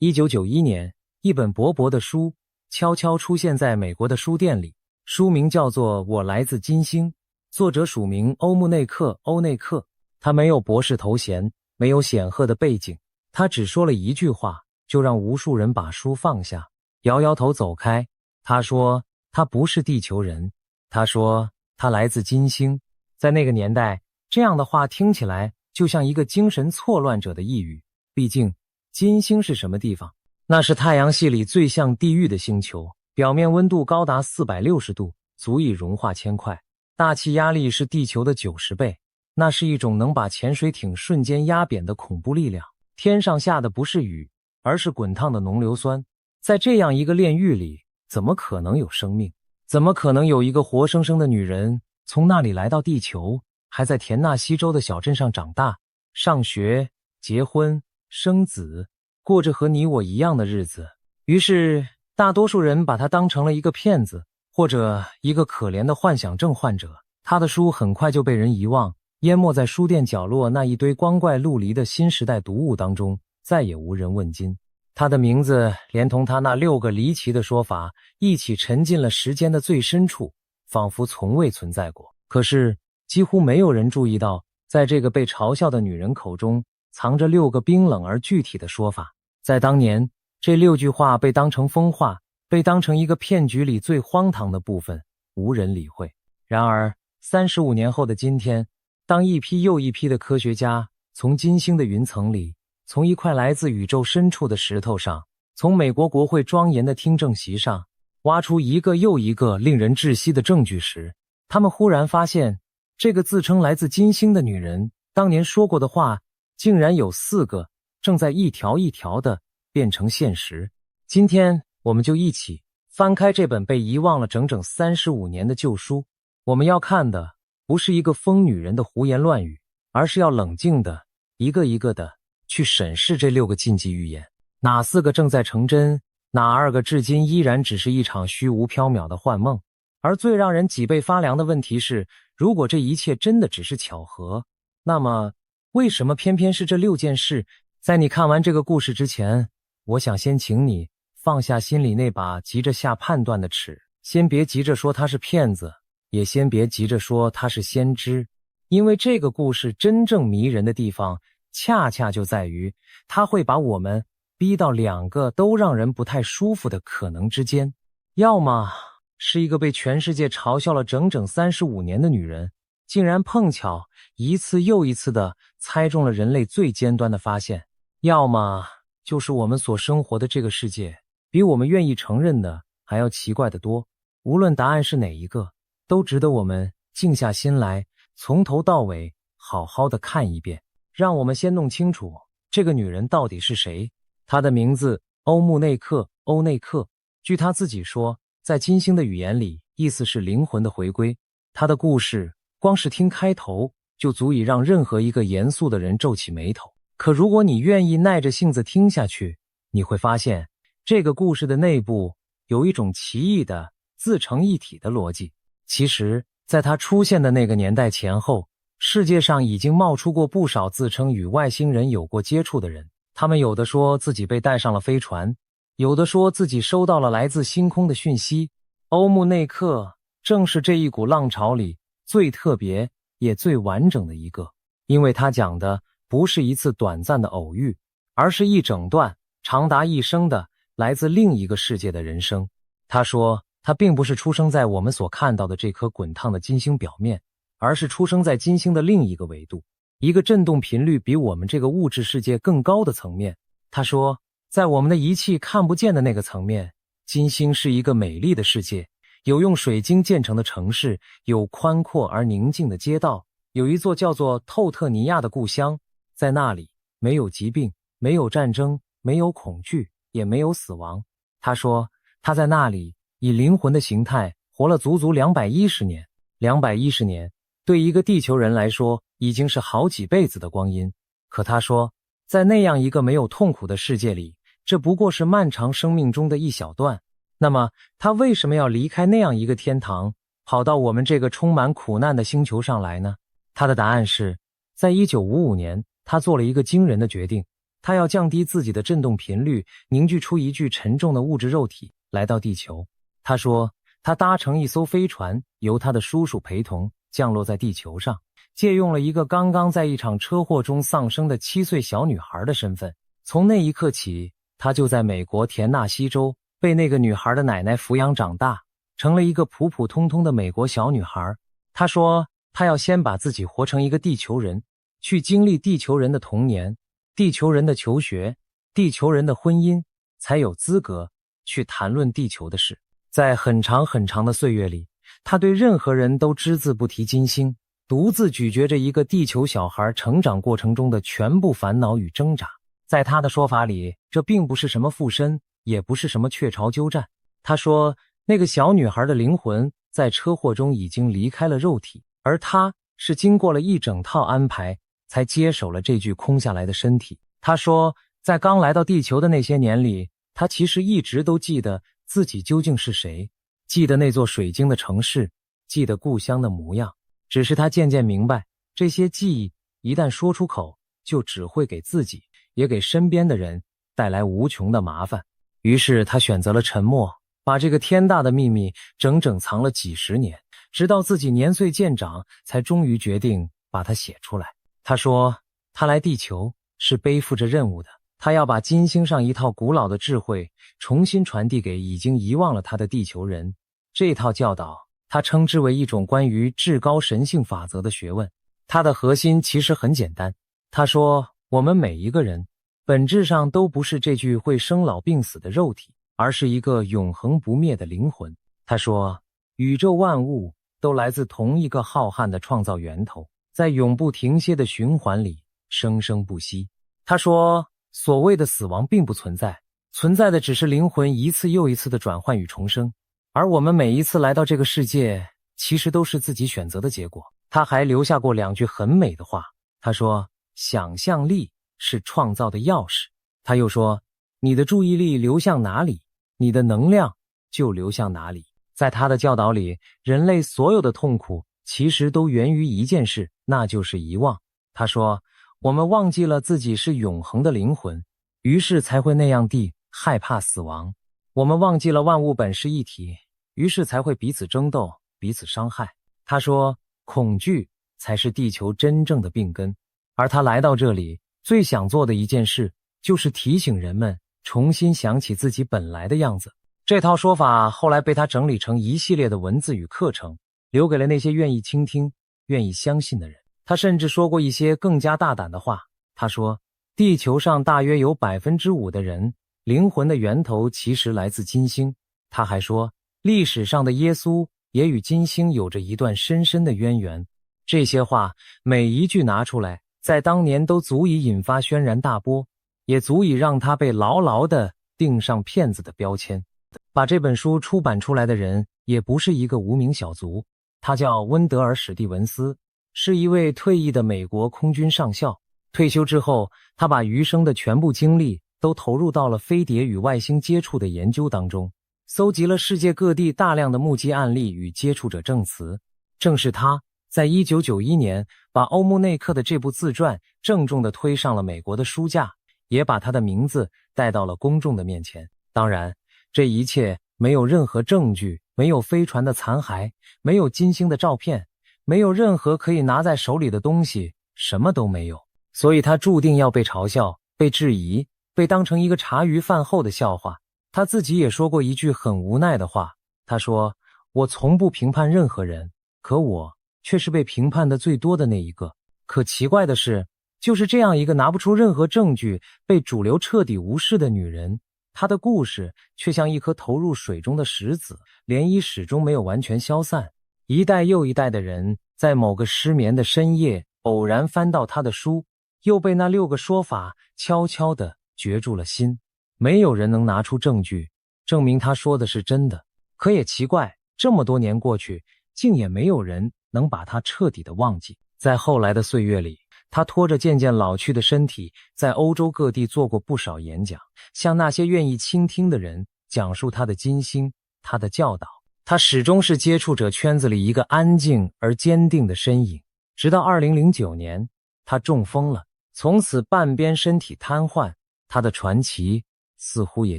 1991年，一本薄薄的书悄悄出现在美国的书店里，书名叫做《我来自金星》，作者署名欧穆内克·欧内克。他没有博士头衔，没有显赫的背景，他只说了一句话，就让无数人把书放下，摇摇头走开。他说他不是地球人，他说他来自金星。在那个年代，这样的话听起来就像一个精神错乱者的呓语。毕竟金星是什么地方？那是太阳系里最像地狱的星球，表面温度高达460度，足以融化铅块，大气压力是地球的90倍，那是一种能把潜水艇瞬间压扁的恐怖力量。天上下的不是雨，而是滚烫的浓硫酸。在这样一个炼狱里，怎么可能有生命？怎么可能有一个活生生的女人从那里来到地球，还在田纳西州的小镇上长大，上学、结婚、生子，过着和你我一样的日子？于是大多数人把她当成了一个骗子，或者一个可怜的幻想症患者。她的书很快就被人遗忘，淹没在书店角落那一堆光怪陆离的新时代读物当中，再也无人问津。他的名字连同他那6个离奇的说法一起沉进了时间的最深处，仿佛从未存在过。可是几乎没有人注意到，在这个被嘲笑的女人口中藏着6个冰冷而具体的说法。在当年，这6句话被当成疯话，被当成一个骗局里最荒唐的部分，无人理会。然而35年后的今天，当一批又一批的科学家从金星的云层里，从一块来自宇宙深处的石头上，从美国国会庄严的听证席上挖出一个又一个令人窒息的证据时，他们忽然发现，这个自称来自金星的女人当年说过的话，竟然有4个正在一条一条的变成现实。今天我们就一起翻开这本被遗忘了整整35年的旧书，我们要看的不是一个疯女人的胡言乱语，而是要冷静的一个一个的去审视这6个禁忌预言，哪4个正在成真，哪2个至今依然只是一场虚无缥缈的幻梦。而最让人脊背发凉的问题是，如果这一切真的只是巧合，那么为什么偏偏是这6件事？在你看完这个故事之前，我想先请你放下心里那把急着下判断的尺，先别急着说他是骗子，也先别急着说他是先知，因为这个故事真正迷人的地方恰恰就在于，它会把我们逼到2个都让人不太舒服的可能之间。要么是一个被全世界嘲笑了整整35年的女人，竟然碰巧一次又一次地猜中了人类最尖端的发现；要么就是我们所生活的这个世界，比我们愿意承认的还要奇怪得多。无论答案是哪一个，都值得我们静下心来，从头到尾好好的看一遍。让我们先弄清楚这个女人到底是谁。她的名字欧穆内克·欧内克，据她自己说，在金星的语言里，意思是灵魂的回归。她的故事光是听开头就足以让任何一个严肃的人皱起眉头。可如果你愿意耐着性子听下去，你会发现这个故事的内部有一种奇异的自成一体的逻辑。其实在它出现的那个年代前后，世界上已经冒出过不少自称与外星人有过接触的人，他们有的说自己被带上了飞船，有的说自己收到了来自星空的讯息。欧穆内克正是这一股浪潮里最特别也最完整的一个，因为他讲的不是一次短暂的偶遇，而是一整段长达一生的来自另一个世界的人生。他说他并不是出生在我们所看到的这颗滚烫的金星表面，而是出生在金星的另一个维度，一个振动频率比我们这个物质世界更高的层面。他说，在我们的仪器看不见的那个层面，金星是一个美丽的世界，有用水晶建成的城市，有宽阔而宁静的街道，有一座叫做透特尼亚的故乡。在那里，没有疾病，没有战争，没有恐惧，也没有死亡。他说，他在那里以灵魂的形态活了足足210年。210年对一个地球人来说已经是好几辈子的光阴，可他说，在那样一个没有痛苦的世界里，这不过是漫长生命中的一小段。那么他为什么要离开那样一个天堂，跑到我们这个充满苦难的星球上来呢？他的答案是，在1955年他做了一个惊人的决定。他要降低自己的振动频率，凝聚出一具沉重的物质肉体，来到地球。他说，他搭乘一艘飞船，由他的叔叔陪同，降落在地球上，借用了一个刚刚在一场车祸中丧生的7岁小女孩的身份。从那一刻起，他就在美国田纳西州被那个女孩的奶奶抚养长大，成了一个普普通通的美国小女孩。他说，他要先把自己活成一个地球人，去经历地球人的童年，地球人的求学，地球人的婚姻，才有资格去谈论地球的事。在很长很长的岁月里，他对任何人都只字不提金星，独自咀嚼着一个地球小孩成长过程中的全部烦恼与挣扎。在他的说法里，这并不是什么附身，也不是什么雀巢鸠占。他说，那个小女孩的灵魂在车祸中已经离开了肉体，而他是经过了一整套安排才接手了这具空下来的身体。他说，在刚来到地球的那些年里，他其实一直都记得自己究竟是谁，记得那座水晶的城市，记得故乡的模样。只是他渐渐明白，这些记忆一旦说出口，就只会给自己也给身边的人带来无穷的麻烦。于是他选择了沉默，把这个天大的秘密整整藏了几十年，直到自己年岁渐长，才终于决定把它写出来。他说，他来地球是背负着任务的，他要把金星上一套古老的智慧重新传递给已经遗忘了他的地球人。这套教导他称之为一种关于至高神性法则的学问。它的核心其实很简单。他说，我们每一个人本质上都不是这具会生老病死的肉体，而是一个永恒不灭的灵魂。他说，宇宙万物都来自同一个浩瀚的创造源头，在永不停歇的循环里生生不息。他说，所谓的死亡并不存在，存在的只是灵魂一次又一次的转换与重生，而我们每一次来到这个世界，其实都是自己选择的结果。他还留下过2句很美的话。他说，想象力是创造的钥匙。他又说，你的注意力流向哪里，你的能量就流向哪里。在他的教导里，人类所有的痛苦其实都源于一件事，那就是遗忘。他说，我们忘记了自己是永恒的灵魂，于是才会那样地害怕死亡。我们忘记了万物本是一体，于是才会彼此争斗，彼此伤害。他说，恐惧才是地球真正的病根。而他来到这里，最想做的一件事，就是提醒人们重新想起自己本来的样子。这套说法后来被他整理成一系列的文字与课程，留给了那些愿意倾听、愿意相信的人。他甚至说过一些更加大胆的话。他说，地球上大约有 5% 的人，灵魂的源头其实来自金星。他还说，历史上的耶稣也与金星有着一段深深的渊源。这些话每一句拿出来，在当年都足以引发轩然大波，也足以让他被牢牢地钉上骗子的标签。把这本书出版出来的人也不是一个无名小卒，他叫温德尔·史蒂文斯，是一位退役的美国空军上校。退休之后，他把余生的全部精力都投入到了飞碟与外星接触的研究当中，搜集了世界各地大量的目击案例与接触者证词。正是他在1991年把欧穆内克的这部自传郑重地推上了美国的书架，也把他的名字带到了公众的面前。当然，这一切没有任何证据，没有飞船的残骸，没有金星的照片，没有任何可以拿在手里的东西，什么都没有。所以他注定要被嘲笑，被质疑，被当成一个茶余饭后的笑话。他自己也说过一句很无奈的话。他说，我从不评判任何人，可我却是被评判的最多的那一个。可奇怪的是，就是这样一个拿不出任何证据，被主流彻底无视的女人，她的故事却像一颗投入水中的石子，涟漪始终没有完全消散。一代又一代的人在某个失眠的深夜偶然翻到她的书，又被那6个说法悄悄地攫住了心。没有人能拿出证据证明他说的是真的，可也奇怪，这么多年过去，竟也没有人能把他彻底的忘记。在后来的岁月里，他拖着渐渐老去的身体，在欧洲各地做过不少演讲，向那些愿意倾听的人讲述他的金星，他的教导。他始终是接触者圈子里一个安静而坚定的身影。直到2009年，他中风了。从此半边身体瘫痪，他的传奇似乎也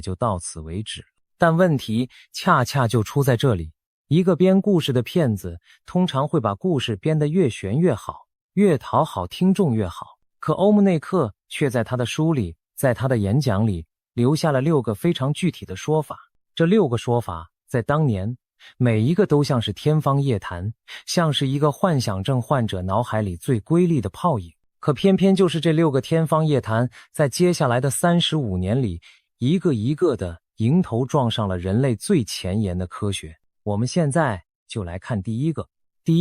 就到此为止。但问题恰恰就出在这里，一个编故事的骗子通常会把故事编得越玄越好，越讨好听众越好。可欧姆内克却在他的书里，在他的演讲里留下了6个非常具体的说法。这6个说法在当年每一个都像是天方夜谭，像是一个幻想症患者脑海里最瑰丽的泡影。可偏偏就是这6个天方夜谭，在接下来的35年里，一个一个的迎头撞上了人类最前沿的科学。我们现在就来看第一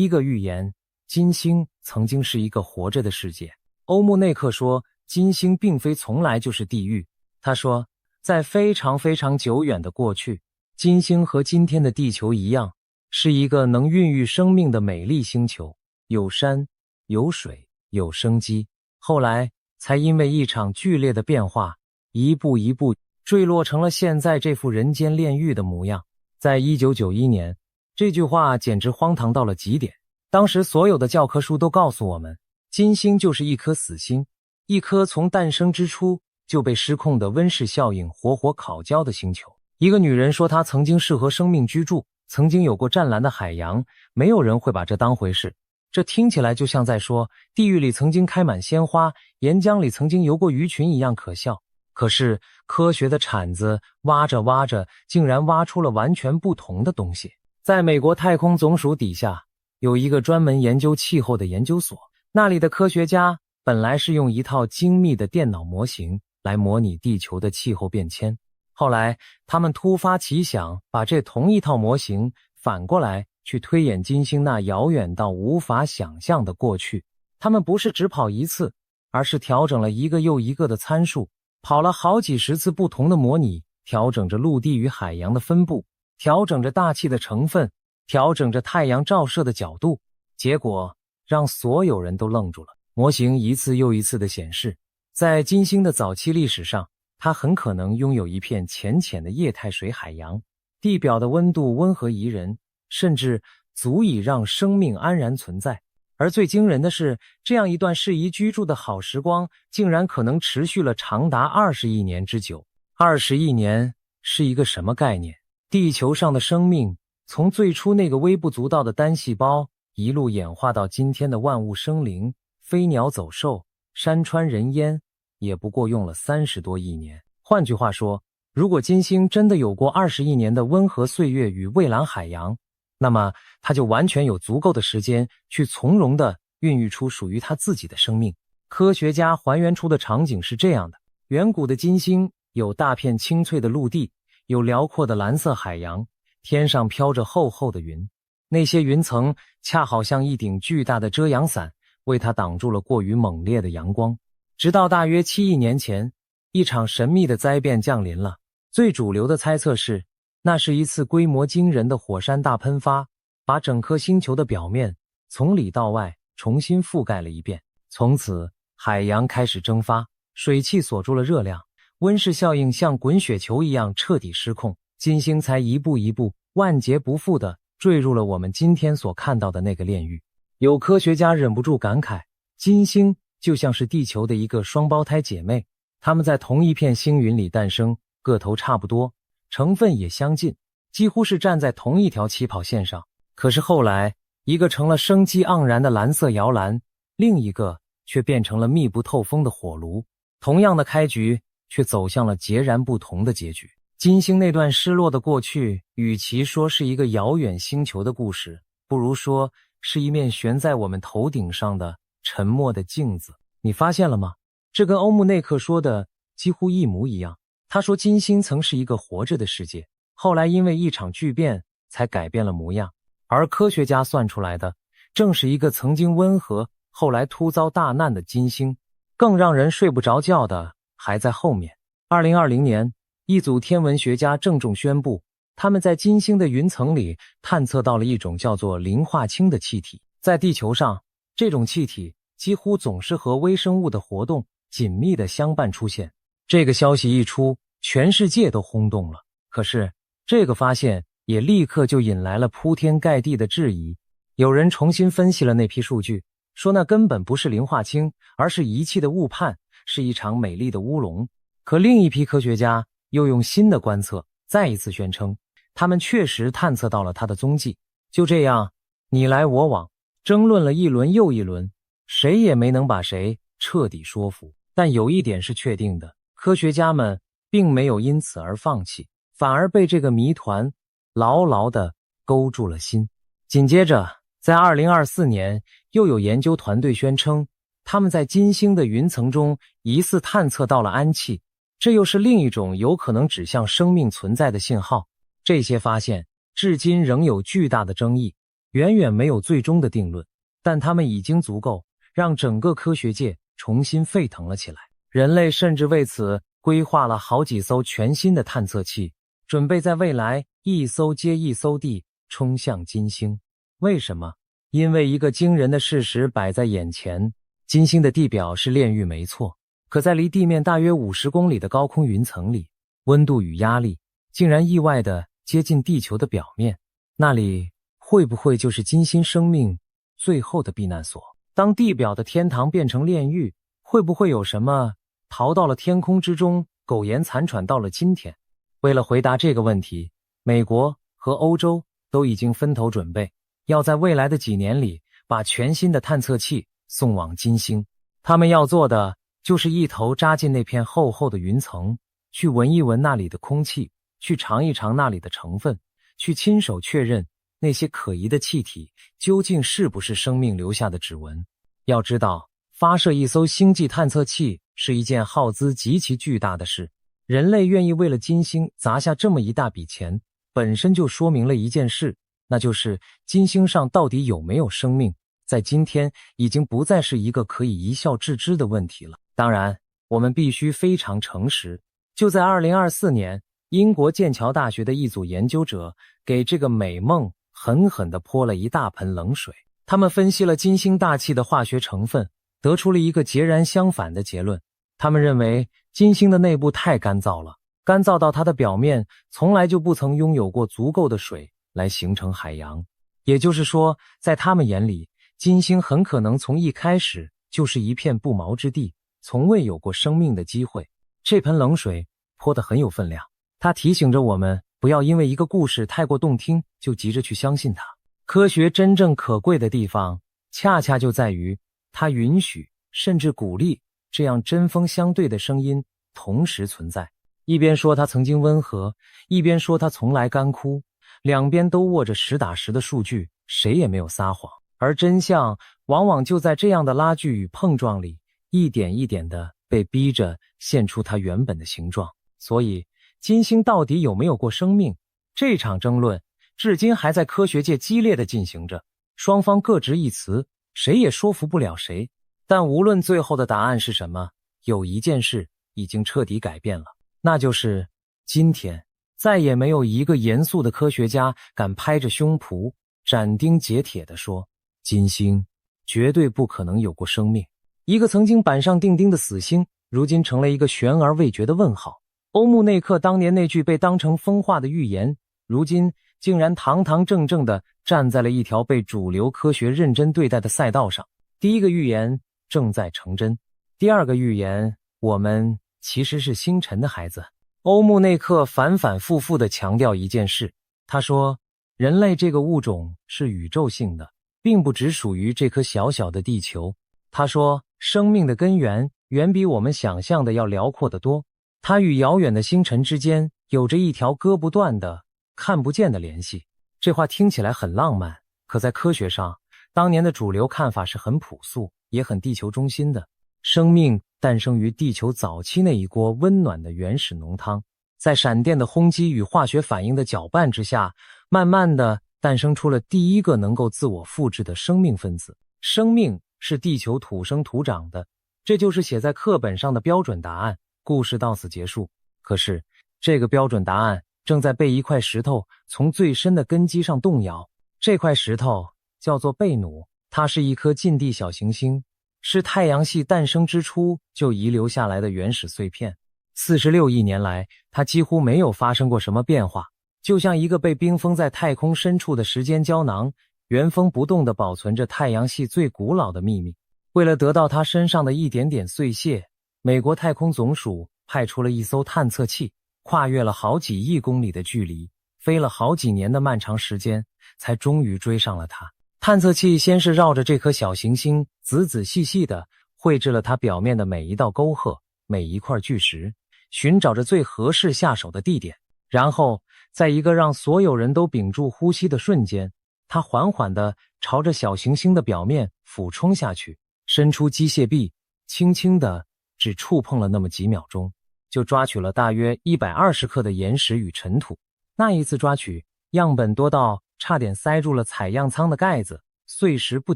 个预言：金星曾经是一个活着的世界。欧姆内克说，金星并非从来就是地狱。他说，在非常非常久远的过去，金星和今天的地球一样，是一个能孕育生命的美丽星球，有山有水有生机。后来才因为一场剧烈的变化，一步一步坠落成了现在这副人间炼狱的模样。在1991年，这句话简直荒唐到了极点。当时所有的教科书都告诉我们，金星就是一颗死星，一颗从诞生之初就被失控的温室效应活活烤焦的星球。一个女人说她曾经适合生命居住，曾经有过湛蓝的海洋，没有人会把这当回事。这听起来就像在说地狱里曾经开满鲜花，岩浆里曾经游过鱼群一样可笑。可是科学的铲子挖着挖着，竟然挖出了完全不同的东西。在美国太空总署底下有一个专门研究气候的研究所，那里的科学家本来是用一套精密的电脑模型来模拟地球的气候变迁，后来他们突发奇想，把这同一套模型反过来去推演金星那遥远到无法想象的过去。他们不是只跑一次，而是调整了一个又一个的参数，跑了好几十次不同的模拟，调整着陆地与海洋的分布，调整着大气的成分，调整着太阳照射的角度。结果让所有人都愣住了。模型一次又一次地显示，在金星的早期历史上，它很可能拥有一片浅浅的液态水海洋，地表的温度温和宜人，甚至足以让生命安然存在。而最惊人的是，这样一段适宜居住的好时光，竟然可能持续了长达20亿年之久。20亿年是一个什么概念？地球上的生命，从最初那个微不足道的单细胞，一路演化到今天的万物生灵，飞鸟走兽，山川人烟，也不过用了30多亿年。换句话说，如果金星真的有过20亿年的温和岁月与蔚蓝海洋，那么它就完全有足够的时间去从容地孕育出属于它自己的生命。科学家还原出的场景是这样的：远古的金星有大片青翠的陆地，有辽阔的蓝色海洋，天上飘着厚厚的云，那些云层恰好像一顶巨大的遮阳伞，为它挡住了过于猛烈的阳光。直到大约7亿年前，一场神秘的灾变降临了。最主流的猜测是，那是一次规模惊人的火山大喷发，把整颗星球的表面从里到外重新覆盖了一遍。从此，海洋开始蒸发，水汽锁住了热量，温室效应像滚雪球一样彻底失控，金星才一步一步万劫不复地坠入了我们今天所看到的那个炼狱。有科学家忍不住感慨，金星就像是地球的一个双胞胎姐妹，它们在同一片星云里诞生，个头差不多，成分也相近，几乎是站在同一条起跑线上。可是后来，一个成了生机盎然的蓝色摇篮，另一个却变成了密不透风的火炉。同样的开局，却走向了截然不同的结局。金星那段失落的过去，与其说是一个遥远星球的故事，不如说是一面悬在我们头顶上的沉默的镜子。你发现了吗？这跟欧姆内克说的几乎一模一样。他说金星曾是一个活着的世界，后来因为一场巨变才改变了模样，而科学家算出来的正是一个曾经温和，后来突遭大难的金星。更让人睡不着觉的还在后面。2020年，一组天文学家郑重宣布，他们在金星的云层里探测到了一种叫做磷化氢的气体。在地球上，这种气体几乎总是和微生物的活动紧密地相伴出现。这个消息一出，全世界都轰动了。可是，这个发现也立刻就引来了铺天盖地的质疑。有人重新分析了那批数据，说那根本不是磷化氢，而是仪器的误判，是一场美丽的乌龙。可另一批科学家又用新的观测再一次宣称，他们确实探测到了它的踪迹。就这样，你来我往，争论了一轮又一轮，谁也没能把谁彻底说服。但有一点是确定的，科学家们并没有因此而放弃，反而被这个谜团牢牢地勾住了心。紧接着，在2024年，又有研究团队宣称，他们在金星的云层中疑似探测到了氨气，这又是另一种有可能指向生命存在的信号。这些发现至今仍有巨大的争议，远远没有最终的定论，但它们已经足够让整个科学界重新沸腾了起来。人类甚至为此规划了好几艘全新的探测器，准备在未来一艘接一艘地冲向金星。为什么？因为一个惊人的事实摆在眼前，金星的地表是炼狱没错，可在离地面大约50公里的高空云层里，温度与压力竟然意外地接近地球的表面。那里会不会就是金星生命最后的避难所？当地表的天堂变成炼狱，会不会有什么逃到了天空之中，苟延残喘到了今天？为了回答这个问题，美国和欧洲都已经分头准备，要在未来的几年里把全新的探测器送往金星。他们要做的就是一头扎进那片厚厚的云层，去闻一闻那里的空气，去尝一尝那里的成分，去亲手确认那些可疑的气体究竟是不是生命留下的指纹。要知道，发射一艘星际探测器是一件耗资极其巨大的事，人类愿意为了金星砸下这么一大笔钱，本身就说明了一件事，那就是金星上到底有没有生命，在今天已经不再是一个可以一笑置之的问题了。当然，我们必须非常诚实，就在2024年，英国剑桥大学的一组研究者给这个美梦狠狠地泼了一大盆冷水。他们分析了金星大气的化学成分，得出了一个截然相反的结论。他们认为金星的内部太干燥了，干燥到它的表面从来就不曾拥有过足够的水来形成海洋。也就是说，在他们眼里，金星很可能从一开始就是一片不毛之地，从未有过生命的机会。这盆冷水泼得很有分量，它提醒着我们不要因为一个故事太过动听就急着去相信它。科学真正可贵的地方，恰恰就在于它允许甚至鼓励这样针锋相对的声音同时存在。一边说它曾经温和，一边说它从来干枯，两边都握着实打实的数据，谁也没有撒谎。而真相往往就在这样的拉锯与碰撞里，一点一点地被逼着现出它原本的形状。所以，金星到底有没有过生命？这场争论至今还在科学界激烈地进行着，双方各执一词，谁也说服不了谁。但无论最后的答案是什么，有一件事已经彻底改变了，那就是今天再也没有一个严肃的科学家敢拍着胸脯斩钉截铁地说，金星绝对不可能有过生命。一个曾经板上钉钉的死星，如今成了一个悬而未决的问号。欧穆内克当年那句被当成疯话的预言，如今竟然堂堂正正地站在了一条被主流科学认真对待的赛道上。第一个预言正在成真，第二个预言，我们其实是星辰的孩子。欧穆内克反反复复地强调一件事，他说，人类这个物种是宇宙性的，并不只属于这颗小小的地球。他说，生命的根源远比我们想象的要辽阔得多，它与遥远的星辰之间有着一条割不断的看不见的联系。这话听起来很浪漫，可在科学上，当年的主流看法是很朴素，也很地球中心的。生命诞生于地球早期那一锅温暖的原始浓汤，在闪电的轰击与化学反应的搅拌之下，慢慢的诞生出了第一个能够自我复制的生命分子。生命是地球土生土长的，这就是写在课本上的标准答案，故事到此结束。可是，这个标准答案正在被一块石头从最深的根基上动摇。这块石头叫做贝努，它是一颗近地小行星，是太阳系诞生之初就遗留下来的原始碎片。46亿年来，它几乎没有发生过什么变化，就像一个被冰封在太空深处的时间胶囊，原封不动地保存着太阳系最古老的秘密。为了得到它身上的一点点碎屑，美国太空总署派出了一艘探测器，跨越了好几亿公里的距离，飞了好几年的漫长时间，才终于追上了它。探测器先是绕着这颗小行星仔仔细细地绘制了它表面的每一道沟壑，每一块巨石，寻找着最合适下手的地点。然后在一个让所有人都屏住呼吸的瞬间，它缓缓地朝着小行星的表面俯冲下去，伸出机械臂，轻轻地只触碰了那么几秒钟，就抓取了大约120克的岩石与尘土。那一次抓取，样本多到差点塞住了采样舱的盖子，碎石不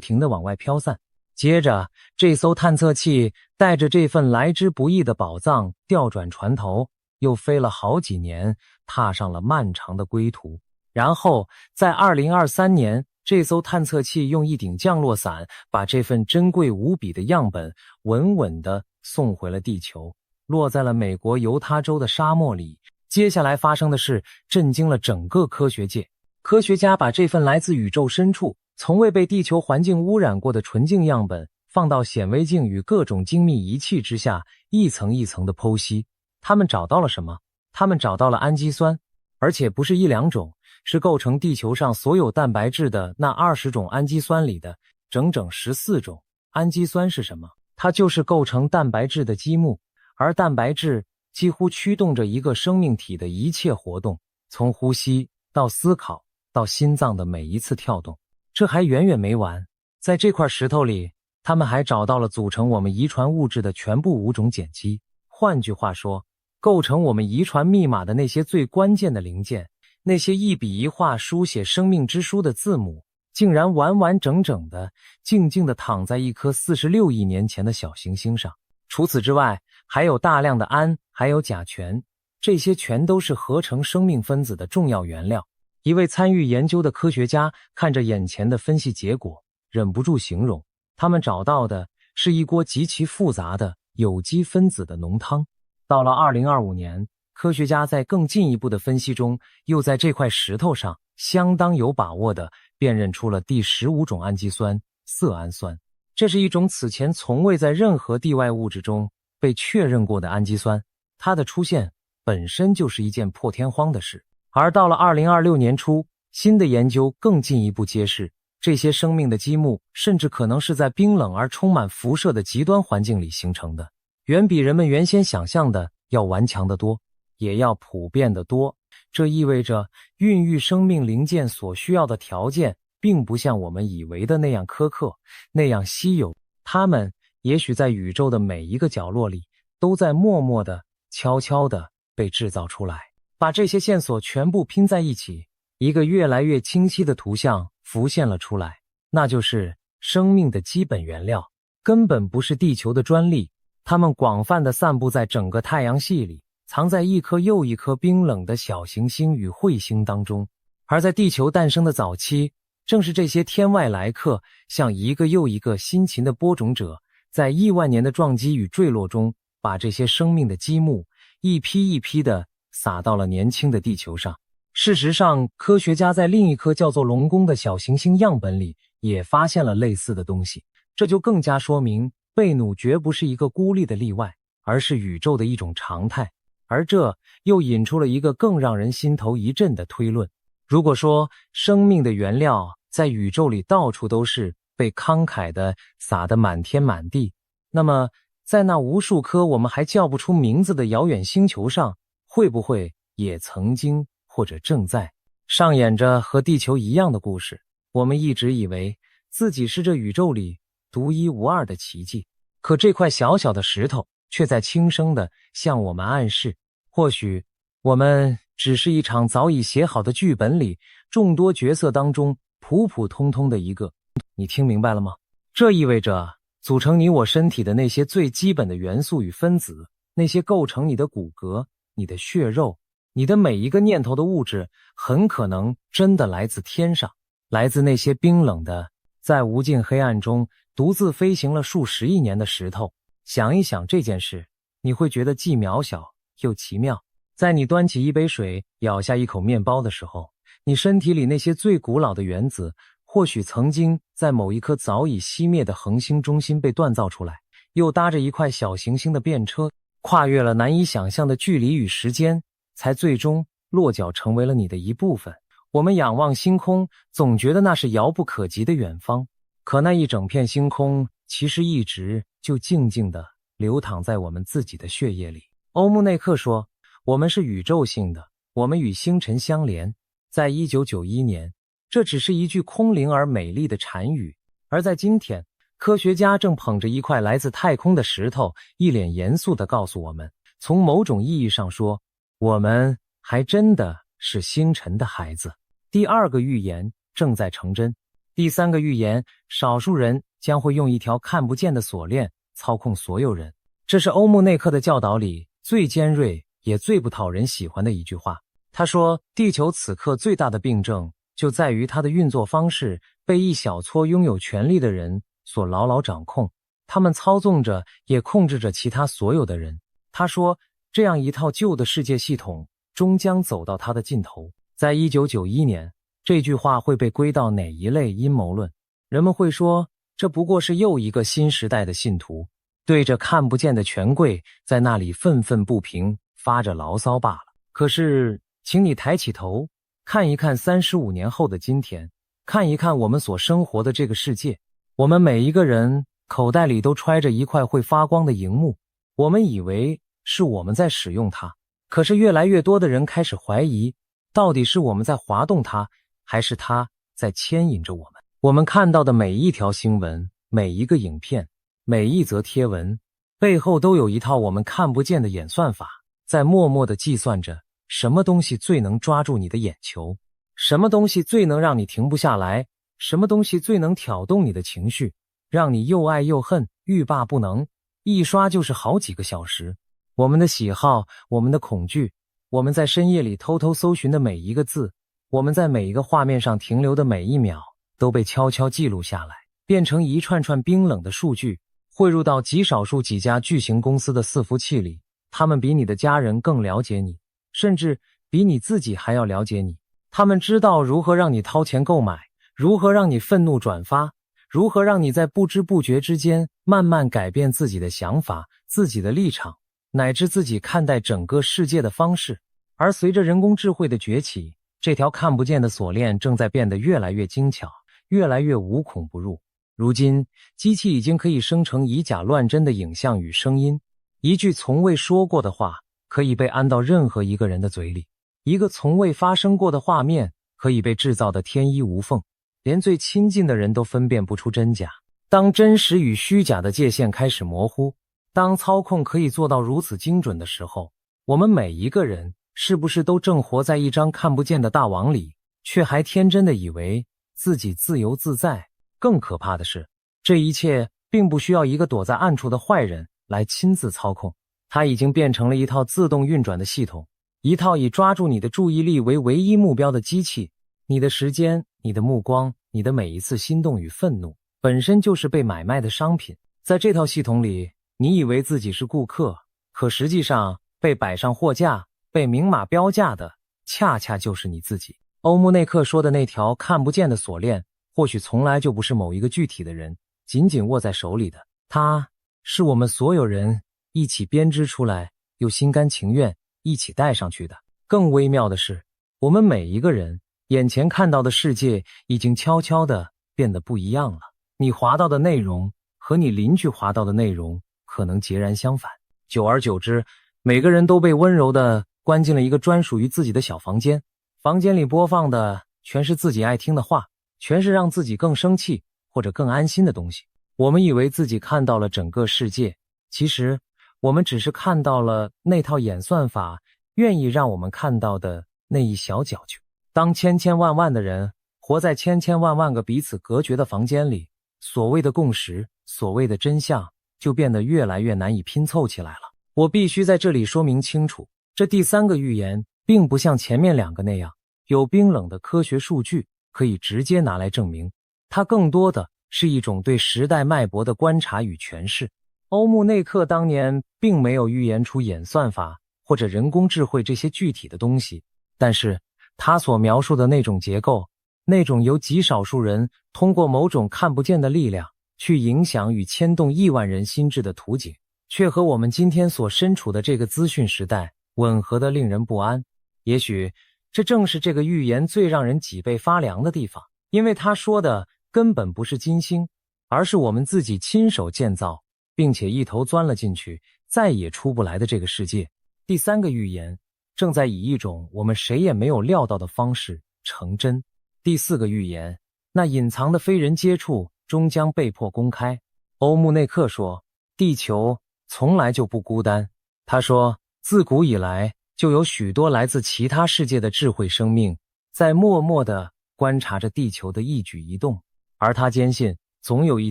停地往外飘散。接着，这艘探测器带着这份来之不易的宝藏调转船头，又飞了好几年，踏上了漫长的归途。然后在2023年，这艘探测器用一顶降落伞把这份珍贵无比的样本稳稳地送回了地球，落在了美国犹他州的沙漠里。接下来发生的事震惊了整个科学界。科学家把这份来自宇宙深处从未被地球环境污染过的纯净样本放到显微镜与各种精密仪器之下，一层一层的剖析。他们找到了什么？他们找到了氨基酸，而且不是一两种，是构成地球上所有蛋白质的那20种氨基酸里的整整14种。氨基酸是什么？它就是构成蛋白质的积木，而蛋白质几乎驱动着一个生命体的一切活动，从呼吸到思考到心脏的每一次跳动。这还远远没完，在这块石头里，他们还找到了组成我们遗传物质的全部5种碱基。换句话说，构成我们遗传密码的那些最关键的零件，那些一笔一画书写生命之书的字母，竟然完完整整的静静地躺在一颗46亿年前的小行星上。除此之外，还有大量的氨，还有甲醛，这些全都是合成生命分子的重要原料。一位参与研究的科学家看着眼前的分析结果，忍不住形容，他们找到的是一锅极其复杂的有机分子的浓汤。到了2025年，科学家在更进一步的分析中，又在这块石头上相当有把握地辨认出了第15种氨基酸色氨酸。这是一种此前从未在任何地外物质中被确认过的氨基酸，它的出现本身就是一件破天荒的事。而到了2026年初，新的研究更进一步揭示，这些生命的积木甚至可能是在冰冷而充满辐射的极端环境里形成的，远比人们原先想象的要顽强得多，也要普遍得多。这意味着孕育生命零件所需要的条件并不像我们以为的那样苛刻，那样稀有，它们也许在宇宙的每一个角落里都在默默地悄悄地被制造出来。把这些线索全部拼在一起，一个越来越清晰的图像浮现了出来，那就是生命的基本原料根本不是地球的专利，它们广泛地散布在整个太阳系里，藏在一颗又一颗冰冷的小行星与彗星当中。而在地球诞生的早期，正是这些天外来客像一个又一个辛勤的播种者，在亿万年的撞击与坠落中，把这些生命的积木一批一批地撒到了年轻的地球上。事实上，科学家在另一颗叫做龙宫的小行星样本里也发现了类似的东西，这就更加说明贝努绝不是一个孤立的例外，而是宇宙的一种常态。而这又引出了一个更让人心头一震的推论：如果说生命的原料在宇宙里到处都是，被慷慨地撒得满天满地，那么在那无数颗我们还叫不出名字的遥远星球上，会不会也曾经或者正在上演着和地球一样的故事？我们一直以为自己是这宇宙里独一无二的奇迹，可这块小小的石头却在轻声地向我们暗示，或许我们只是一场早已写好的剧本里众多角色当中普普通通的一个。你听明白了吗？这意味着组成你我身体的那些最基本的元素与分子，那些构成你的骨骼、你的血肉、你的每一个念头的物质，很可能真的来自天上，来自那些冰冷的在无尽黑暗中独自飞行了数十亿年的石头。想一想这件事，你会觉得既渺小又奇妙。在你端起一杯水，咬下一口面包的时候，你身体里那些最古老的原子或许曾经在某一颗早已熄灭的恒星中心被锻造出来，又搭着一块小行星的便车，跨越了难以想象的距离与时间，才最终落脚成为了你的一部分。我们仰望星空，总觉得那是遥不可及的远方，可那一整片星空其实一直就静静地流淌在我们自己的血液里。欧穆内克说，我们是宇宙性的，我们与星辰相连。在1991年，这只是一句空灵而美丽的禅语，而在今天，科学家正捧着一块来自太空的石头，一脸严肃地告诉我们，从某种意义上说，我们还真的是星辰的孩子。第二个预言正在成真。第三个预言，少数人将会用一条看不见的锁链操控所有人。这是欧穆内克的教导里最尖锐也最不讨人喜欢的一句话。他说，地球此刻最大的病症就在于它的运作方式被一小撮拥有权力的人所牢牢掌控，他们操纵着也控制着其他所有的人。他说，这样一套旧的世界系统终将走到它的尽头。在1991年，这句话会被归到哪一类阴谋论？人们会说，这不过是又一个新时代的信徒，对着看不见的权贵在那里愤愤不平，发着牢骚罢了。可是，请你抬起头，看一看35年后的今天，看一看我们所生活的这个世界。我们每一个人口袋里都揣着一块会发光的萤幕，我们以为是我们在使用它，可是越来越多的人开始怀疑，到底是我们在滑动它，还是它在牵引着我们。我们看到的每一条新闻，每一个影片，每一则贴文，背后都有一套我们看不见的演算法，在默默地计算着什么东西最能抓住你的眼球，什么东西最能让你停不下来，什么东西最能挑动你的情绪，让你又爱又恨，欲罢不能，一刷就是好几个小时。我们的喜好，我们的恐惧，我们在深夜里偷偷搜寻的每一个字，我们在每一个画面上停留的每一秒，都被悄悄记录下来，变成一串串冰冷的数据，汇入到极少数几家巨型公司的伺服器里。他们比你的家人更了解你，甚至比你自己还要了解你。他们知道如何让你掏钱购买，如何让你愤怒转发，如何让你在不知不觉之间慢慢改变自己的想法、自己的立场，乃至自己看待整个世界的方式。而随着人工智慧的崛起，这条看不见的锁链正在变得越来越精巧，越来越无孔不入。如今，机器已经可以生成以假乱真的影像与声音，一句从未说过的话可以被安到任何一个人的嘴里，一个从未发生过的画面可以被制造得天衣无缝，连最亲近的人都分辨不出真假。当真实与虚假的界限开始模糊，当操控可以做到如此精准的时候，我们每一个人是不是都正活在一张看不见的大网里，却还天真的以为自己自由自在？更可怕的是，这一切并不需要一个躲在暗处的坏人来亲自操控，它已经变成了一套自动运转的系统，一套以抓住你的注意力为唯一目标的机器。你的时间，你的目光，你的每一次心动与愤怒，本身就是被买卖的商品。在这套系统里，你以为自己是顾客，可实际上被摆上货架，被明码标价的恰恰就是你自己。欧穆内克说的那条看不见的锁链，或许从来就不是某一个具体的人紧紧握在手里的，它是我们所有人一起编织出来，又心甘情愿一起带上去的。更微妙的是，我们每一个人眼前看到的世界已经悄悄地变得不一样了。你滑到的内容和你邻居滑到的内容可能截然相反。久而久之，每个人都被温柔地关进了一个专属于自己的小房间，房间里播放的全是自己爱听的话，全是让自己更生气或者更安心的东西。我们以为自己看到了整个世界，其实我们只是看到了那套演算法愿意让我们看到的那一小角球。当千千万万的人活在千千万万个彼此隔绝的房间里，所谓的共识，所谓的真相，就变得越来越难以拼凑起来了。我必须在这里说明清楚，这第三个预言并不像前面两个那样有冰冷的科学数据可以直接拿来证明，它更多的是一种对时代脉搏的观察与诠释。欧穆内克当年并没有预言出演算法或者人工智慧这些具体的东西，但是他所描述的那种结构，那种由极少数人通过某种看不见的力量去影响与牵动亿万人心智的图景，却和我们今天所身处的这个资讯时代吻合得令人不安。也许这正是这个预言最让人脊背发凉的地方，因为他说的根本不是金星，而是我们自己亲手建造并且一头钻了进去再也出不来的这个世界。第三个预言正在以一种我们谁也没有料到的方式成真。第四个预言，那隐藏的非人接触终将被迫公开。欧穆内克说，地球从来就不孤单。他说，自古以来就有许多来自其他世界的智慧生命在默默地观察着地球的一举一动，而他坚信总有一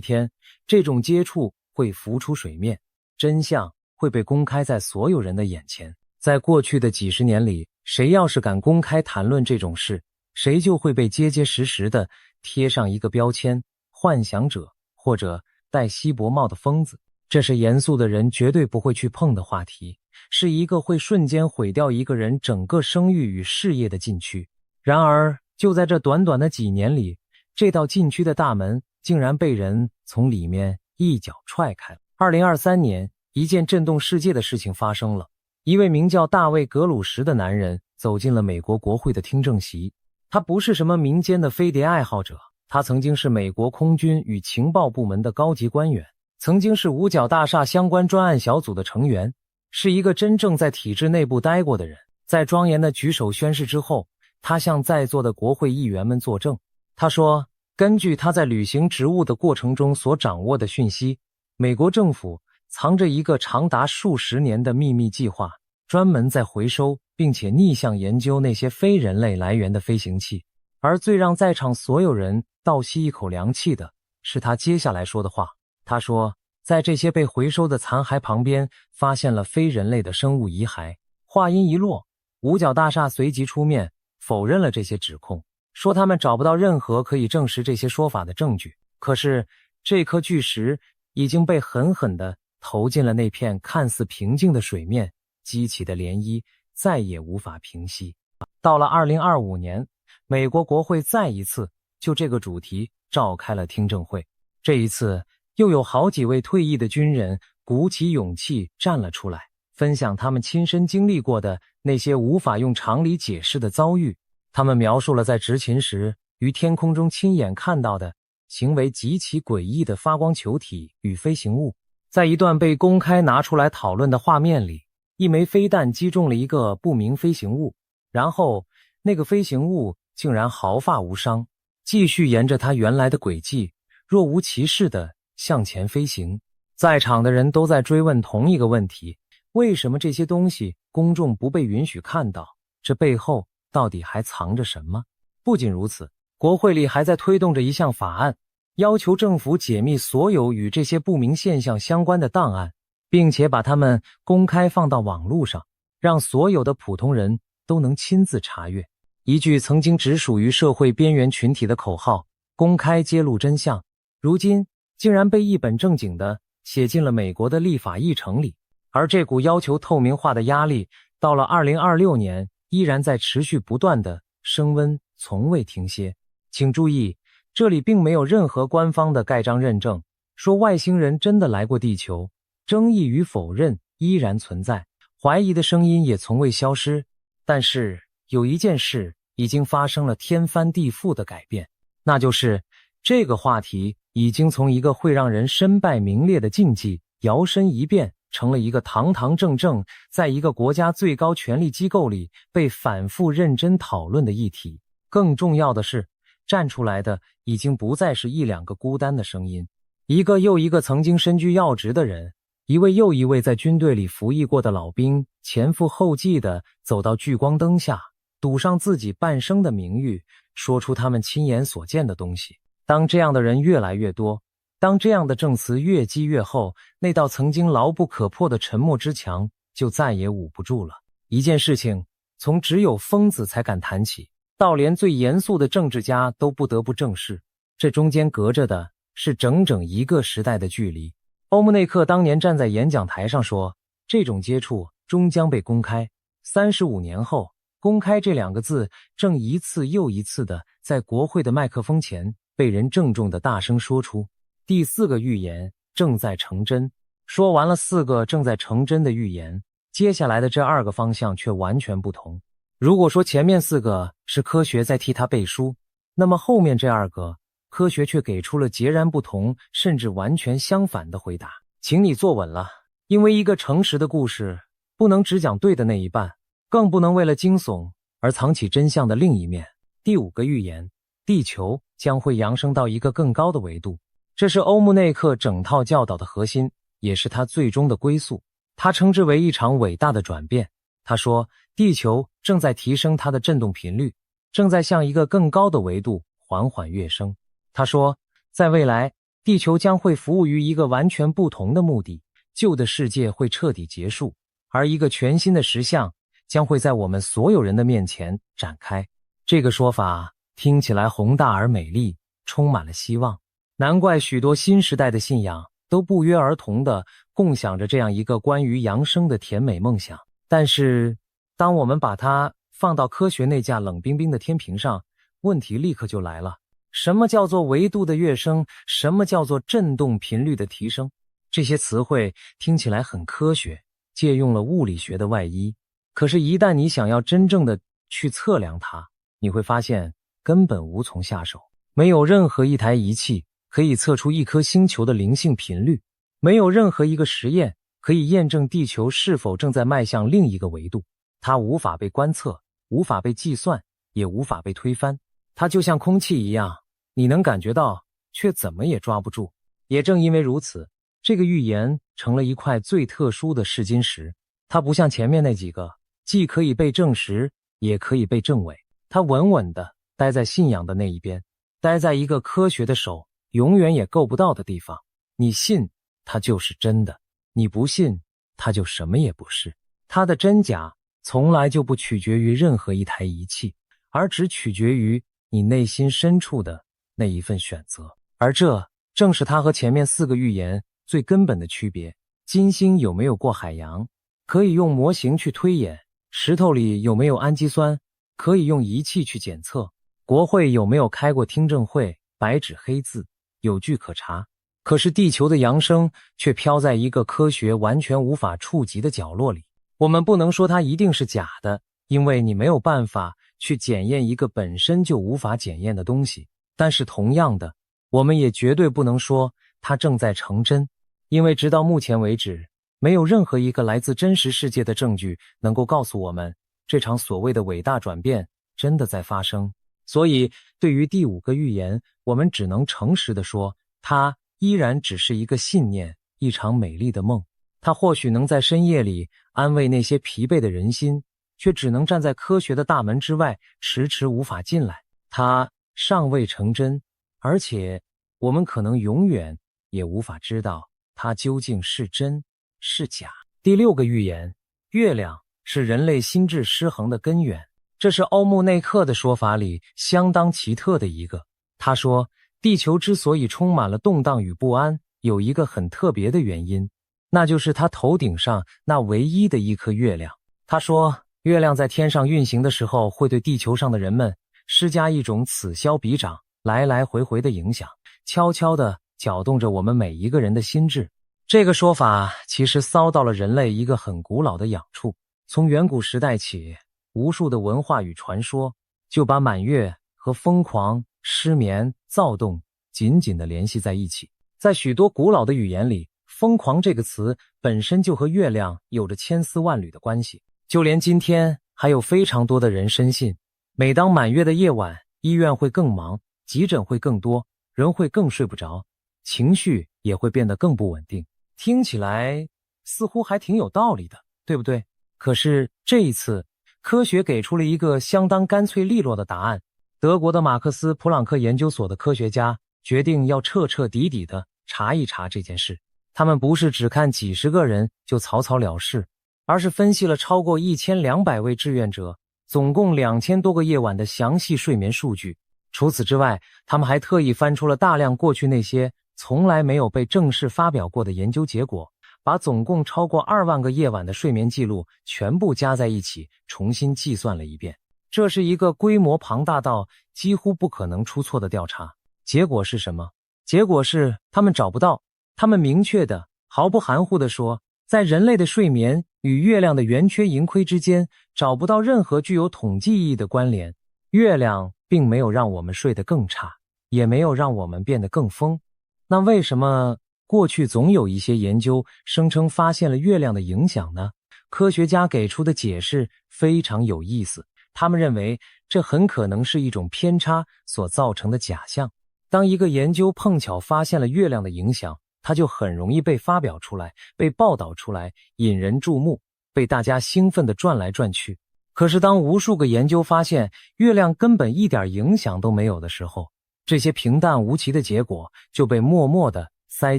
天这种接触会浮出水面，真相会被公开在所有人的眼前。在过去的几十年里，谁要是敢公开谈论这种事，谁就会被结结实实地贴上一个标签，幻想者或者戴锡箔帽的疯子。这是严肃的人绝对不会去碰的话题，是一个会瞬间毁掉一个人整个声誉与事业的禁区。然而就在这短短的几年里，这道禁区的大门竟然被人从里面一脚踹开了。2023年，一件震动世界的事情发生了。一位名叫大卫·格鲁什的男人走进了美国国会的听证席。他不是什么民间的飞碟爱好者，他曾经是美国空军与情报部门的高级官员，曾经是五角大厦相关专案小组的成员，是一个真正在体制内部待过的人。在庄严的举手宣誓之后，他向在座的国会议员们作证。他说，根据他在履行职务的过程中所掌握的讯息，美国政府藏着一个长达数十年的秘密计划，专门在回收并且逆向研究那些非人类来源的飞行器。而最让在场所有人倒吸一口凉气的是他接下来说的话。他说，在这些被回收的残骸旁边发现了非人类的生物遗骸。话音一落，五角大厦随即出面否认了这些指控，说他们找不到任何可以证实这些说法的证据。可是这颗巨石已经被狠狠地投进了那片看似平静的水面，激起的涟漪再也无法平息。到了2025年，美国国会再一次就这个主题召开了听证会。这一次又有好几位退役的军人鼓起勇气站了出来，分享他们亲身经历过的那些无法用常理解释的遭遇。他们描述了在执勤时于天空中亲眼看到的行为极其诡异的发光球体与飞行物。在一段被公开拿出来讨论的画面里，一枚飞弹击中了一个不明飞行物，然后那个飞行物竟然毫发无伤，继续沿着它原来的轨迹若无其事地向前飞行。在场的人都在追问同一个问题，为什么这些东西公众不被允许看到？这背后到底还藏着什么？不仅如此，国会里还在推动着一项法案，要求政府解密所有与这些不明现象相关的档案，并且把它们公开放到网络上，让所有的普通人都能亲自查阅。一句曾经只属于社会边缘群体的口号，公开揭露真相，如今竟然被一本正经地写进了美国的立法议程里。而这股要求透明化的压力，到了2026年依然在持续不断地升温，从未停歇。请注意，这里并没有任何官方的盖章认证，说外星人真的来过地球，争议与否认依然存在，怀疑的声音也从未消失。但是有一件事已经发生了天翻地覆的改变，那就是这个话题已经从一个会让人身败名裂的禁忌，摇身一变成了一个堂堂正正在一个国家最高权力机构里被反复认真讨论的议题。更重要的是，站出来的已经不再是一两个孤单的声音，一个又一个曾经身居要职的人，一位又一位在军队里服役过的老兵，前赴后继地走到聚光灯下，赌上自己半生的名誉，说出他们亲眼所见的东西。当这样的人越来越多，当这样的证词越积越厚，那道曾经牢不可破的沉默之墙就再也捂不住了。一件事情从只有疯子才敢谈起，到连最严肃的政治家都不得不正视，这中间隔着的是整整一个时代的距离。欧姆内克当年站在演讲台上说，这种接触终将被公开。35年后，公开这2个字正一次又一次的在国会的麦克风前被人郑重的大声说出。第4个预言正在成真。说完了4个正在成真的预言，接下来的这2个方向却完全不同。如果说前面4个是科学在替他背书，那么后面这2个科学却给出了截然不同甚至完全相反的回答。请你坐稳了，因为一个诚实的故事不能只讲对的那一半，更不能为了惊悚而藏起真相的另一面。第5个预言，地球将会扬升到一个更高的维度。这是欧穆内克整套教导的核心，也是他最终的归宿。他称之为一场伟大的转变。他说，地球正在提升它的振动频率，正在向一个更高的维度缓缓跃升。他说，在未来，地球将会服务于一个完全不同的目的，旧的世界会彻底结束，而一个全新的实相将会在我们所有人的面前展开。这个说法听起来宏大而美丽，充满了希望。难怪许多新时代的信仰都不约而同地共享着这样一个关于扬升的甜美梦想。但是，当我们把它放到科学那架冷冰冰的天平上，问题立刻就来了。什么叫做维度的跃升？什么叫做振动频率的提升？这些词汇听起来很科学，借用了物理学的外衣。可是，一旦你想要真正的去测量它，你会发现根本无从下手。没有任何一台仪器可以测出一颗星球的灵性频率，没有任何一个实验可以验证地球是否正在迈向另一个维度。它无法被观测，无法被计算，也无法被推翻。它就像空气一样，你能感觉到，却怎么也抓不住。也正因为如此，这个预言成了一块最特殊的试金石。它不像前面那几个，既可以被证实，也可以被证伪。它稳稳地待在信仰的那一边，待在一个科学的手永远也够不到的地方。你信，它就是真的；你不信，它就什么也不是。它的真假从来就不取决于任何一台仪器，而只取决于你内心深处的那一份选择。而这正是它和前面4个预言最根本的区别。金星有没有过海洋，可以用模型去推演；石头里有没有氨基酸，可以用仪器去检测；国会有没有开过听证会，白纸黑字，有据可查。可是地球的扬升却飘在一个科学完全无法触及的角落里。我们不能说它一定是假的，因为你没有办法去检验一个本身就无法检验的东西。但是同样的，我们也绝对不能说它正在成真，因为直到目前为止，没有任何一个来自真实世界的证据能够告诉我们，这场所谓的伟大转变真的在发生。所以，对于第5个预言，我们只能诚实地说，它依然只是一个信念，一场美丽的梦。它或许能在深夜里安慰那些疲惫的人心，却只能站在科学的大门之外，迟迟无法进来。它尚未成真，而且我们可能永远也无法知道它究竟是真是假。第6个预言，月亮是人类心智失衡的根源。这是欧穆内克的说法里相当奇特的一个。他说，地球之所以充满了动荡与不安，有一个很特别的原因，那就是他头顶上那唯一的一颗月亮。他说，月亮在天上运行的时候，会对地球上的人们施加一种此消彼长、来来回回的影响，悄悄地搅动着我们每一个人的心智。这个说法其实骚到了人类一个很古老的痒处。从远古时代起，无数的文化与传说就把满月和疯狂、失眠、躁动紧紧地联系在一起。在许多古老的语言里，疯狂这个词本身就和月亮有着千丝万缕的关系。就连今天还有非常多的人深信，每当满月的夜晚，医院会更忙，急诊会更多，人会更睡不着，情绪也会变得更不稳定。听起来似乎还挺有道理的，对不对？可是这一次，科学给出了一个相当干脆利落的答案。德国的马克思普朗克研究所的科学家决定要彻彻底底地查一查这件事。他们不是只看几十个人就草草了事，而是分析了超过1200位志愿者，总共2000多个夜晚的详细睡眠数据。除此之外，他们还特意翻出了大量过去那些从来没有被正式发表过的研究结果，把总共超过2万个夜晚的睡眠记录全部加在一起，重新计算了一遍。这是一个规模庞大到几乎不可能出错的调查。结果是什么？结果是他们找不到。他们明确的、毫不含糊地说，在人类的睡眠与月亮的圆缺盈亏之间找不到任何具有统计意义的关联。月亮并没有让我们睡得更差，也没有让我们变得更疯。那为什么过去总有一些研究声称发现了月亮的影响呢？科学家给出的解释非常有意思，他们认为这很可能是一种偏差所造成的假象。当一个研究碰巧发现了月亮的影响，它就很容易被发表出来，被报道出来，引人注目，被大家兴奋地转来转去。可是当无数个研究发现月亮根本一点影响都没有的时候，这些平淡无奇的结果就被默默地塞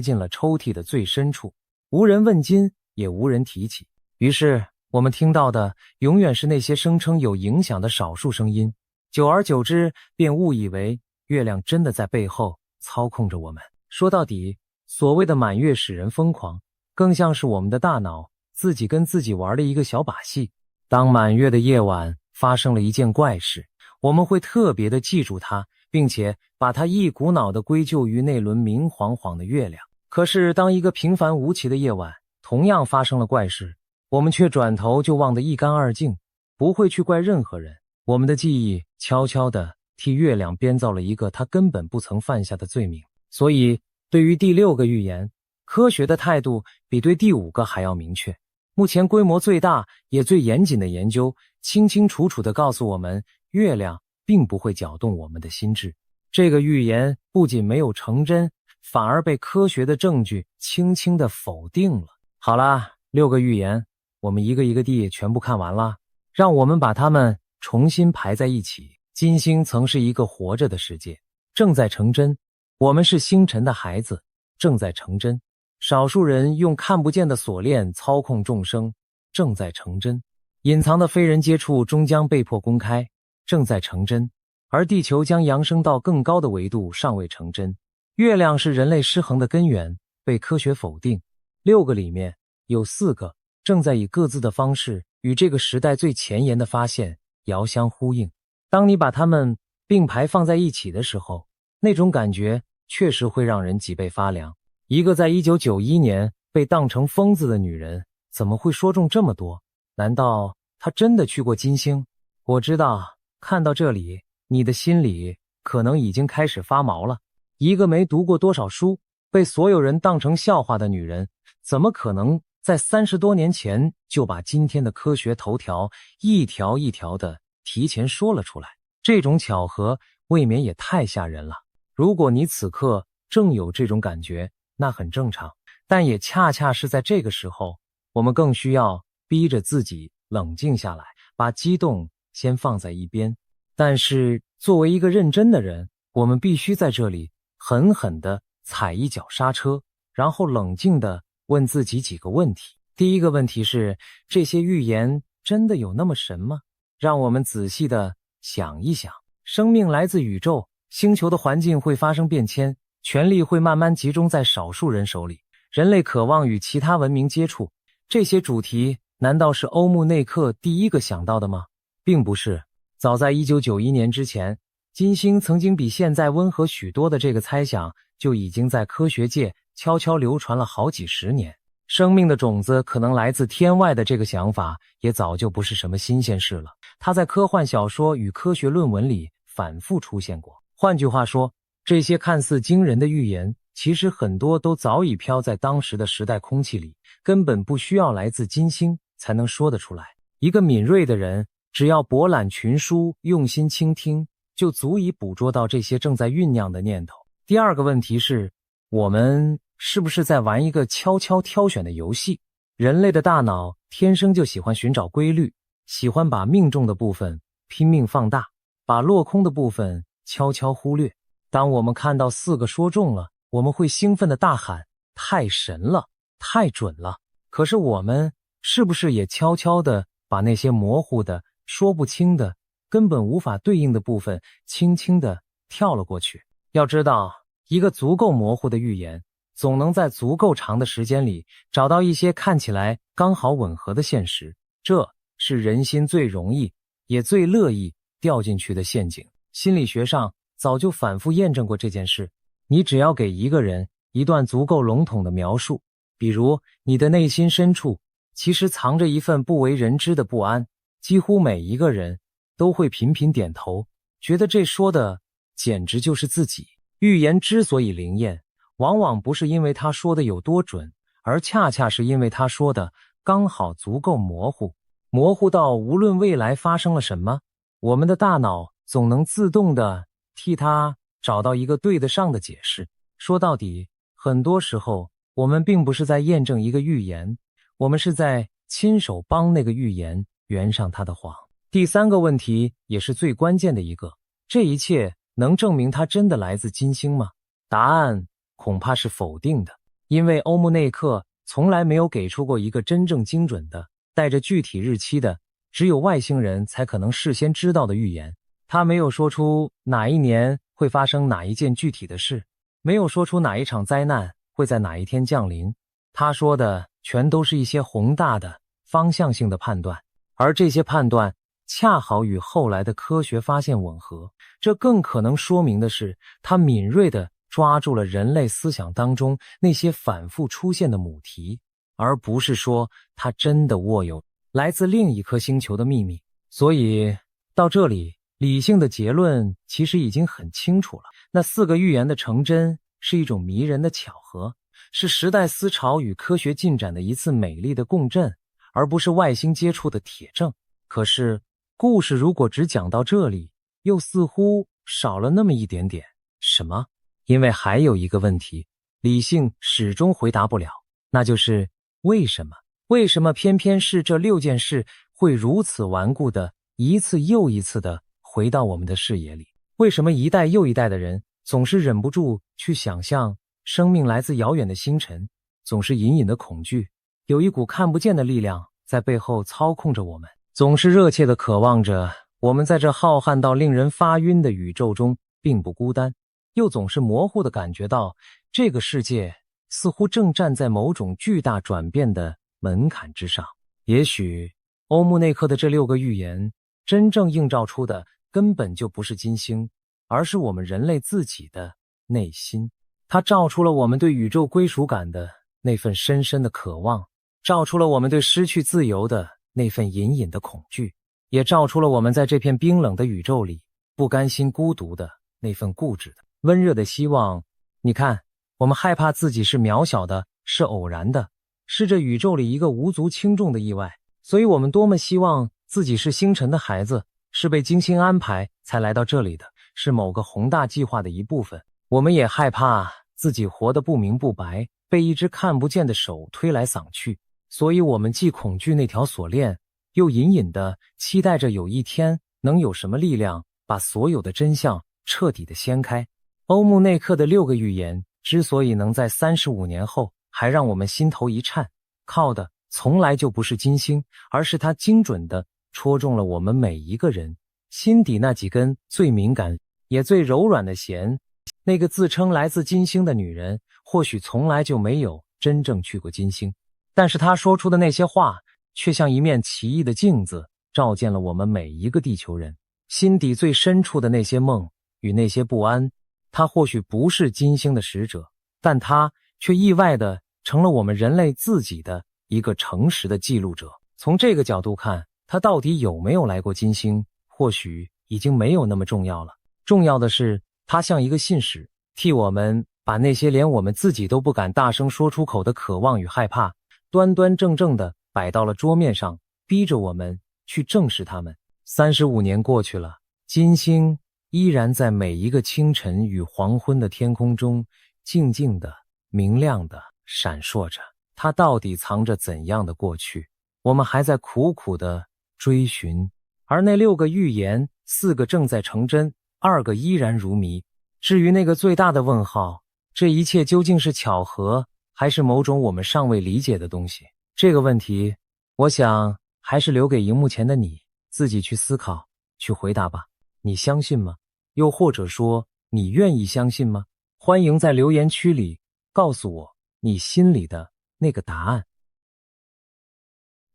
进了抽屉的最深处，无人问津，也无人提起。于是我们听到的永远是那些声称有影响的少数声音，久而久之便误以为月亮真的在背后操控着我们。说到底，所谓的满月使人疯狂，更像是我们的大脑自己跟自己玩的一个小把戏。当满月的夜晚发生了一件怪事，我们会特别的记住它，并且把它一股脑的归咎于那轮明晃晃的月亮。可是当一个平凡无奇的夜晚同样发生了怪事，我们却转头就忘得一干二净，不会去怪任何人。我们的记忆悄悄地替月亮编造了一个它根本不曾犯下的罪名。所以对于第6个预言，科学的态度比对第5个还要明确。目前规模最大也最严谨的研究清清楚楚地告诉我们，月亮并不会搅动我们的心智。这个预言不仅没有成真，反而被科学的证据轻轻地否定了。好啦，6个预言我们一个一个地全部看完了，让我们把它们重新排在一起。金星曾是一个活着的世界，正在成真。我们是星辰的孩子，正在成真。少数人用看不见的锁链操控众生，正在成真。隐藏的非人接触终将被迫公开，正在成真。而地球将扬升到更高的维度，尚未成真。月亮是人类失衡的根源，被科学否定。6个里面有4个正在以各自的方式与这个时代最前沿的发现遥相呼应。当你把它们并排放在一起的时候，那种感觉确实会让人脊背发凉。一个在1991年被当成疯子的女人，怎么会说中这么多？难道她真的去过金星？我知道，看到这里，你的心里可能已经开始发毛了。一个没读过多少书，被所有人当成笑话的女人，怎么可能在30多年前就把今天的科学头条一条一条的提前说了出来？这种巧合未免也太吓人了。如果你此刻正有这种感觉，那很正常，但也恰恰是在这个时候，我们更需要逼着自己冷静下来，把激动先放在一边。但是作为一个认真的人，我们必须在这里狠狠地踩一脚刹车，然后冷静地问自己几个问题。第一个问题是，这些预言真的有那么神吗？让我们仔细地想一想，生命来自宇宙，星球的环境会发生变迁，权力会慢慢集中在少数人手里，人类渴望与其他文明接触。这些主题难道是欧穆内克第一个想到的吗？并不是。早在1991年之前，金星曾经比现在温和许多的这个猜想就已经在科学界悄悄流传了好几十年。生命的种子可能来自天外的这个想法也早就不是什么新鲜事了，它在科幻小说与科学论文里反复出现过。换句话说，这些看似惊人的预言，其实很多都早已飘在当时的时代空气里，根本不需要来自金星才能说得出来。一个敏锐的人，只要博览群书，用心倾听，就足以捕捉到这些正在酝酿的念头。第二个问题是，我们是不是在玩一个悄悄挑选的游戏？人类的大脑天生就喜欢寻找规律，喜欢把命中的部分拼命放大，把落空的部分悄悄忽略。当我们看到4个说中了，我们会兴奋地大喊，太神了，太准了。可是我们是不是也悄悄地把那些模糊的、说不清的、根本无法对应的部分轻轻地跳了过去？要知道，一个足够模糊的预言，总能在足够长的时间里找到一些看起来刚好吻合的现实，这是人心最容易也最乐意掉进去的陷阱。心理学上早就反复验证过这件事，你只要给一个人一段足够笼统的描述，比如你的内心深处其实藏着一份不为人知的不安，几乎每一个人都会频频点头，觉得这说的简直就是自己。预言之所以灵验，往往不是因为他说的有多准，而恰恰是因为他说的刚好足够模糊，模糊到无论未来发生了什么，我们的大脑总能自动地替他找到一个对得上的解释。说到底，很多时候我们并不是在验证一个预言，我们是在亲手帮那个预言圆上他的谎。第三个问题也是最关键的一个，这一切能证明它真的来自金星吗？答案恐怕是否定的，因为欧穆内克从来没有给出过一个真正精准的、带着具体日期的、只有外星人才可能事先知道的预言。他没有说出哪一年会发生哪一件具体的事，没有说出哪一场灾难会在哪一天降临。他说的全都是一些宏大的、方向性的判断，而这些判断恰好与后来的科学发现吻合。这更可能说明的是，他敏锐地抓住了人类思想当中那些反复出现的母题，而不是说他真的握有来自另一颗星球的秘密。所以到这里，理性的结论其实已经很清楚了，那4个预言的成真是一种迷人的巧合，是时代思潮与科学进展的一次美丽的共振，而不是外星接触的铁证。可是故事如果只讲到这里，又似乎少了那么一点点什么。因为还有一个问题，理性始终回答不了，那就是为什么？为什么偏偏是这6件事会如此顽固的一次又一次的回到我们的视野里？为什么一代又一代的人总是忍不住去想象生命来自遥远的星辰，总是隐隐的恐惧，有一股看不见的力量在背后操控着我们，总是热切地渴望着我们在这浩瀚到令人发晕的宇宙中并不孤单，又总是模糊地感觉到这个世界似乎正站在某种巨大转变的门槛之上。也许欧穆内克的这6个预言真正映照出的根本就不是金星，而是我们人类自己的内心。它照出了我们对宇宙归属感的那份深深的渴望，照出了我们对失去自由的那份隐隐的恐惧，也照出了我们在这片冰冷的宇宙里不甘心孤独的那份固执的温热的希望。你看，我们害怕自己是渺小的，是偶然的，是这宇宙里一个无足轻重的意外，所以我们多么希望自己是星辰的孩子，是被精心安排才来到这里的，是某个宏大计划的一部分。我们也害怕自己活得不明不白，被一只看不见的手推来搡去，所以我们既恐惧那条锁链，又隐隐地期待着有一天能有什么力量把所有的真相彻底地掀开。欧穆内克的6个预言之所以能在35年后还让我们心头一颤，靠的从来就不是金星，而是它精准地戳中了我们每一个人心底那几根最敏感也最柔软的弦。那个自称来自金星的女人或许从来就没有真正去过金星，但是她说出的那些话却像一面奇异的镜子，照见了我们每一个地球人心底最深处的那些梦与那些不安。她或许不是金星的使者，但她却意外地成了我们人类自己的一个诚实的记录者。从这个角度看，她到底有没有来过金星，或许已经没有那么重要了。重要的是，她像一个信使，替我们把那些连我们自己都不敢大声说出口的渴望与害怕，端端正正地摆到了桌面上，逼着我们去正视它们。35年过去了，金星依然在每一个清晨与黄昏的天空中静静地、明亮地闪烁着。它到底藏着怎样的过去，我们还在苦苦地追寻。而那6个预言，4个正在成真，2个依然如谜。至于那个最大的问号，这一切究竟是巧合，还是某种我们尚未理解的东西？这个问题，我想还是留给荧幕前的你自己去思考，去回答吧。你相信吗？又或者说，你愿意相信吗？欢迎在留言区里告诉我你心里的那个答案。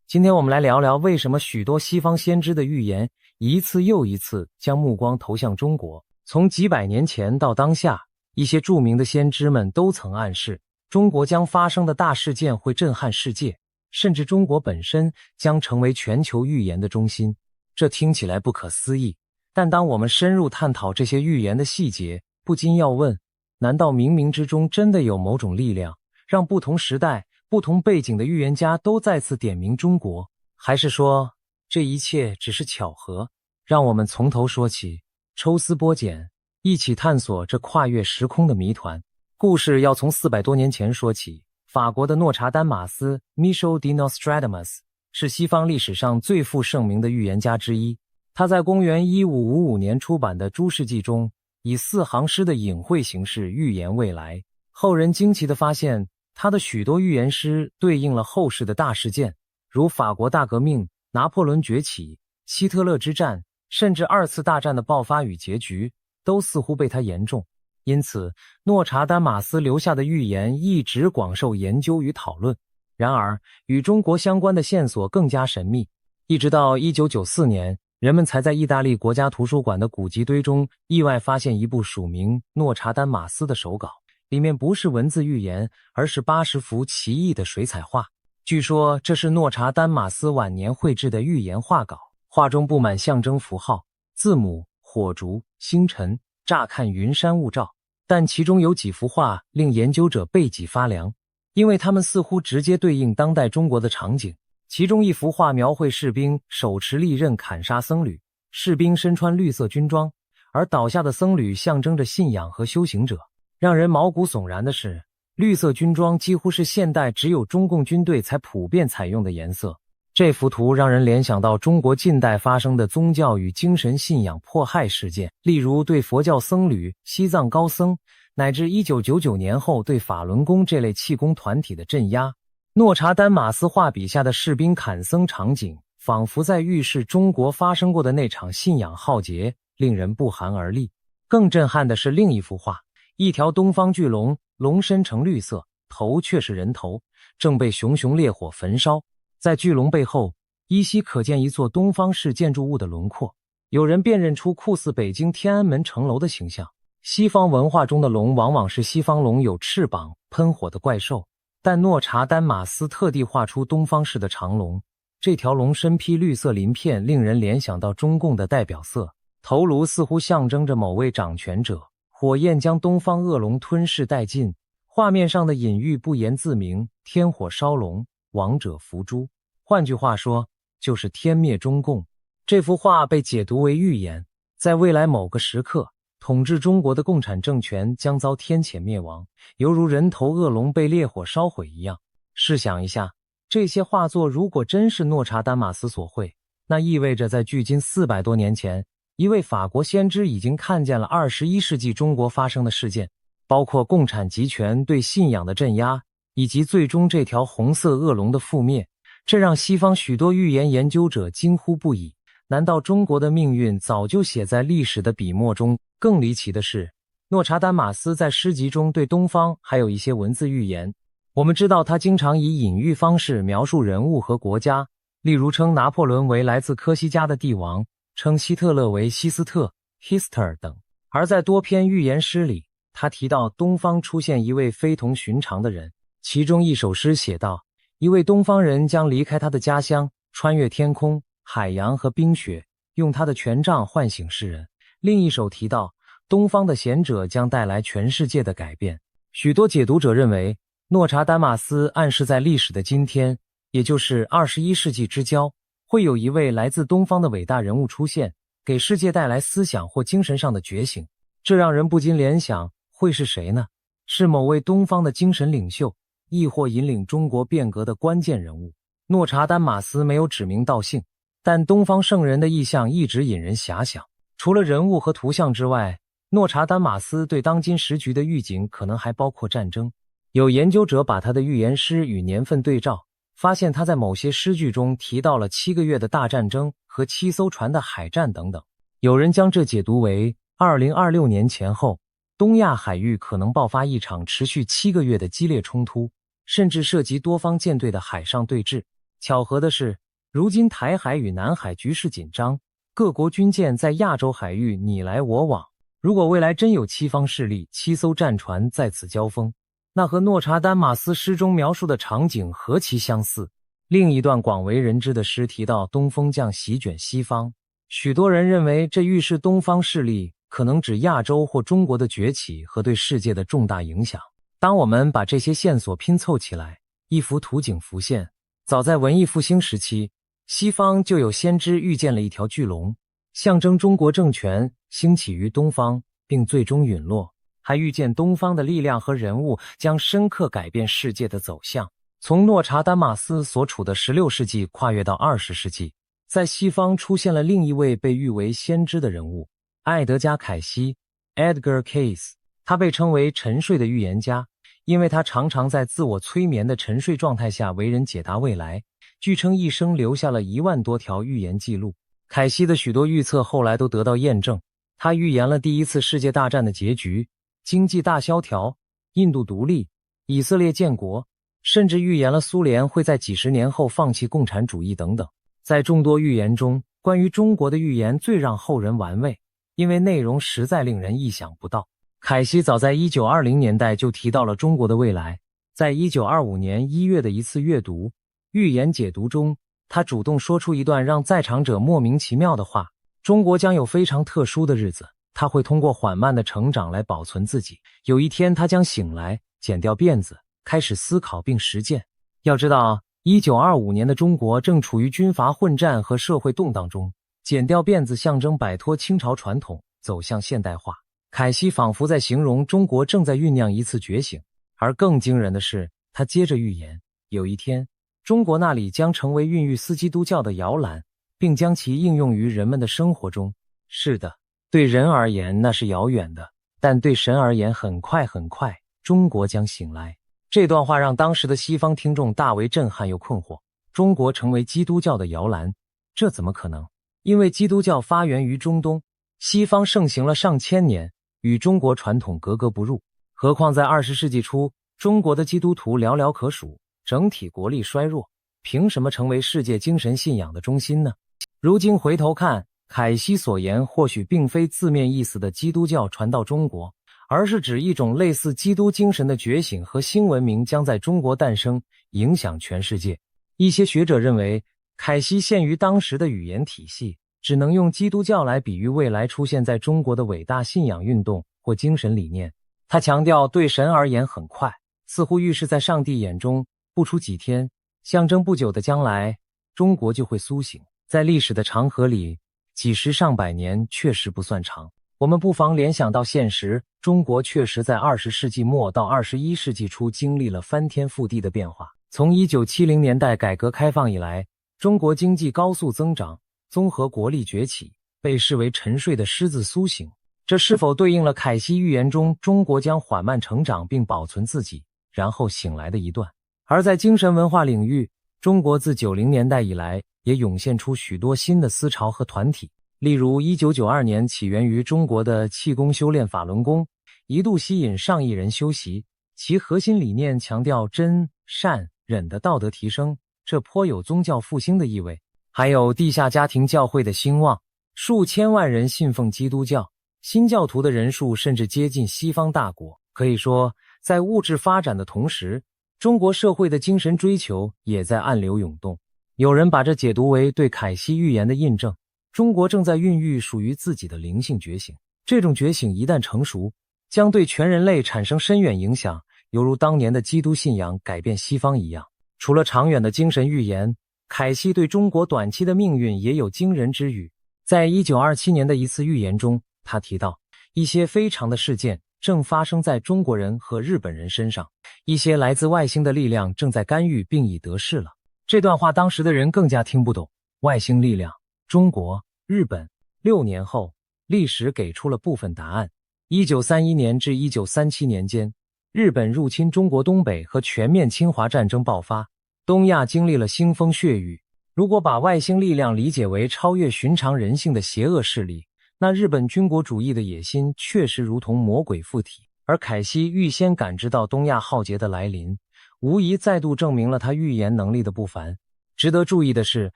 今天我们来聊聊为什么许多西方先知的预言一次又一次将目光投向中国。从几百年前到当下，一些著名的先知们都曾暗示中国将发生的大事件会震撼世界，甚至中国本身将成为全球预言的中心。这听起来不可思议，但当我们深入探讨这些预言的细节，不禁要问，难道冥冥之中真的有某种力量，让不同时代、不同背景的预言家都再次点名中国？还是说，这一切只是巧合？让我们从头说起，抽丝剥茧，一起探索这跨越时空的谜团。故事要从400多年前说起。法国的诺查丹马斯 Michel de Nostradamus 是西方历史上最负盛名的预言家之一。他在公元1555年出版的《诸世纪》中，以4行诗的隐晦形式预言未来。后人惊奇地发现，他的许多预言诗对应了后世的大事件，如法国大革命、拿破仑崛起、希特勒之战，甚至2次大战的爆发与结局，都似乎被他言中。因此，诺查丹马斯留下的预言一直广受研究与讨论。然而，与中国相关的线索更加神秘，一直到1994年，人们才在意大利国家图书馆的古籍堆中意外发现一部署名诺查丹马斯的手稿，里面不是文字预言，而是80幅奇异的水彩画。据说这是诺查丹马斯晚年绘制的预言画稿，画中布满象征符号、字母、火烛、星辰，乍看云山雾罩。但其中有几幅画令研究者背脊发凉，因为它们似乎直接对应当代中国的场景。其中一幅画描绘士兵手持利刃砍杀僧侣，士兵身穿绿色军装，而倒下的僧侣象征着信仰和修行者。让人毛骨悚然的是，绿色军装几乎是现代只有中共军队才普遍采用的颜色。这幅图让人联想到中国近代发生的宗教与精神信仰迫害事件，例如对佛教僧侣、西藏高僧，乃至1999年后对法轮功这类气功团体的镇压。诺查丹马斯画笔下的士兵砍僧场景，仿佛在预示中国发生过的那场信仰浩劫，令人不寒而栗。更震撼的是另一幅画，一条东方巨龙，龙身呈绿色，头却是人头，正被熊熊烈火焚烧。在巨龙背后，依稀可见一座东方式建筑物的轮廓，有人辨认出酷似北京天安门城楼的形象。西方文化中的龙往往是西方龙有翅膀、喷火的怪兽，但诺查丹马斯特地画出东方式的长龙。这条龙身披绿色鳞片，令人联想到中共的代表色，头颅似乎象征着某位掌权者，火焰将东方恶龙吞噬殆尽。画面上的隐喻不言自明，天火烧龙，亡者伏诛。换句话说，就是天灭中共。这幅画被解读为预言，在未来某个时刻，统治中国的共产政权将遭天谴灭亡，犹如人头恶龙被烈火烧毁一样。试想一下，这些画作如果真是诺查丹马斯所绘，那意味着在距今400多年前，一位法国先知已经看见了21世纪中国发生的事件，包括共产集权对信仰的镇压，以及最终这条红色恶龙的覆灭。这让西方许多预言研究者惊呼不已，难道中国的命运早就写在历史的笔墨中？更离奇的是，诺查丹马斯在诗集中对东方还有一些文字预言。我们知道他经常以隐喻方式描述人物和国家，例如称拿破仑为来自科西嘉的帝王，称希特勒为西斯特 Hister 等。而在多篇预言诗里，他提到东方出现一位非同寻常的人，其中一首诗写道，一位东方人将离开他的家乡，穿越天空、海洋和冰雪，用他的权杖唤醒世人。另一首提到，东方的贤者将带来全世界的改变。许多解读者认为，诺查丹马斯暗示在历史的今天，也就是21世纪之交，会有一位来自东方的伟大人物出现，给世界带来思想或精神上的觉醒。这让人不禁联想，会是谁呢？是某位东方的精神领袖，亦或引领中国变革的关键人物。诺查丹马斯没有指名道姓，但东方圣人的意象一直引人遐想。除了人物和图像之外，诺查丹马斯对当今时局的预警可能还包括战争。有研究者把他的预言诗与年份对照，发现他在某些诗句中提到了7个月的大战争和7艘船的海战等等。有人将这解读为2026年前后，东亚海域可能爆发一场持续7个月的激烈冲突，甚至涉及多方舰队的海上对峙。巧合的是，如今台海与南海局势紧张，各国军舰在亚洲海域你来我往。如果未来真有7方势力7艘战船在此交锋，那和诺查丹马斯诗中描述的场景何其相似。另一段广为人知的诗提到东风将席卷西方，许多人认为这预示东方势力可能指亚洲或中国的崛起和对世界的重大影响。当我们把这些线索拼凑起来，一幅图景浮现。早在文艺复兴时期，西方就有先知预见了一条巨龙，象征中国政权兴起于东方，并最终陨落，还预见东方的力量和人物将深刻改变世界的走向。从诺查丹马斯所处的16世纪跨越到20世纪，在西方出现了另一位被誉为先知的人物，艾德加·凯西 Edgar Cayce。 他被称为沉睡的预言家，因为他常常在自我催眠的沉睡状态下为人解答未来，据称一生留下了1万多条预言记录。凯西的许多预测后来都得到验证，他预言了第一次世界大战的结局、经济大萧条、印度独立、以色列建国，甚至预言了苏联会在几十年后放弃共产主义等等。在众多预言中，关于中国的预言最让后人玩味，因为内容实在令人意想不到。凯西早在1920年代就提到了中国的未来，在1925年1月的一次阅读预言解读中，他主动说出一段让在场者莫名其妙的话：中国将有非常特殊的日子，他会通过缓慢的成长来保存自己，有一天他将醒来，剪掉辫子，开始思考并实践。要知道，1925年的中国正处于军阀混战和社会动荡中，剪掉辫子象征摆脱清朝传统，走向现代化。凯西仿佛在形容中国正在酝酿一次觉醒，而更惊人的是，他接着预言，有一天，中国那里将成为孕育斯基督教的摇篮，并将其应用于人们的生活中。是的，对人而言那是遥远的，但对神而言很快很快，中国将醒来。这段话让当时的西方听众大为震撼又困惑。中国成为基督教的摇篮，这怎么可能？因为基督教发源于中东，西方盛行了上千年，与中国传统格格不入。何况在20世纪初，中国的基督徒寥寥可数，整体国力衰弱，凭什么成为世界精神信仰的中心呢？如今回头看，凯西所言或许并非字面意思的基督教传到中国，而是指一种类似基督精神的觉醒和新文明将在中国诞生，影响全世界。一些学者认为，凯西限于当时的语言体系，只能用基督教来比喻未来出现在中国的伟大信仰运动或精神理念。他强调对神而言很快，似乎预示在上帝眼中不出几天，象征不久的将来，中国就会苏醒。在历史的长河里，几十上百年确实不算长。我们不妨联想到现实，中国确实在20世纪末到21世纪初经历了翻天覆地的变化。从1970年代改革开放以来，中国经济高速增长，综合国力崛起，被视为沉睡的狮子苏醒。这是否对应了凯西预言中中国将缓慢成长并保存自己，然后醒来的一段？而在精神文化领域，中国自90年代以来也涌现出许多新的思潮和团体。例如1992年起源于中国的气功修炼法轮功，一度吸引上亿人修习，其核心理念强调真、善、忍的道德提升，这颇有宗教复兴的意味。还有地下家庭教会的兴旺，数千万人信奉基督教，新教徒的人数甚至接近西方大国。可以说，在物质发展的同时，中国社会的精神追求也在暗流涌动。有人把这解读为对凯西预言的印证，中国正在孕育属于自己的灵性觉醒。这种觉醒一旦成熟，将对全人类产生深远影响，犹如当年的基督信仰改变西方一样。除了长远的精神预言，凯西对中国短期的命运也有惊人之语。在1927年的一次预言中，他提到一些非常的事件正发生在中国人和日本人身上，一些来自外星的力量正在干预并已得势了。这段话当时的人更加听不懂，外星力量、中国、日本。6年后，历史给出了部分答案。1931年至1937年间，日本入侵中国东北和全面侵华战争爆发，东亚经历了腥风血雨。如果把外星力量理解为超越寻常人性的邪恶势力，那日本军国主义的野心确实如同魔鬼附体，而凯西预先感知到东亚浩劫的来临，无疑再度证明了他预言能力的不凡。值得注意的是，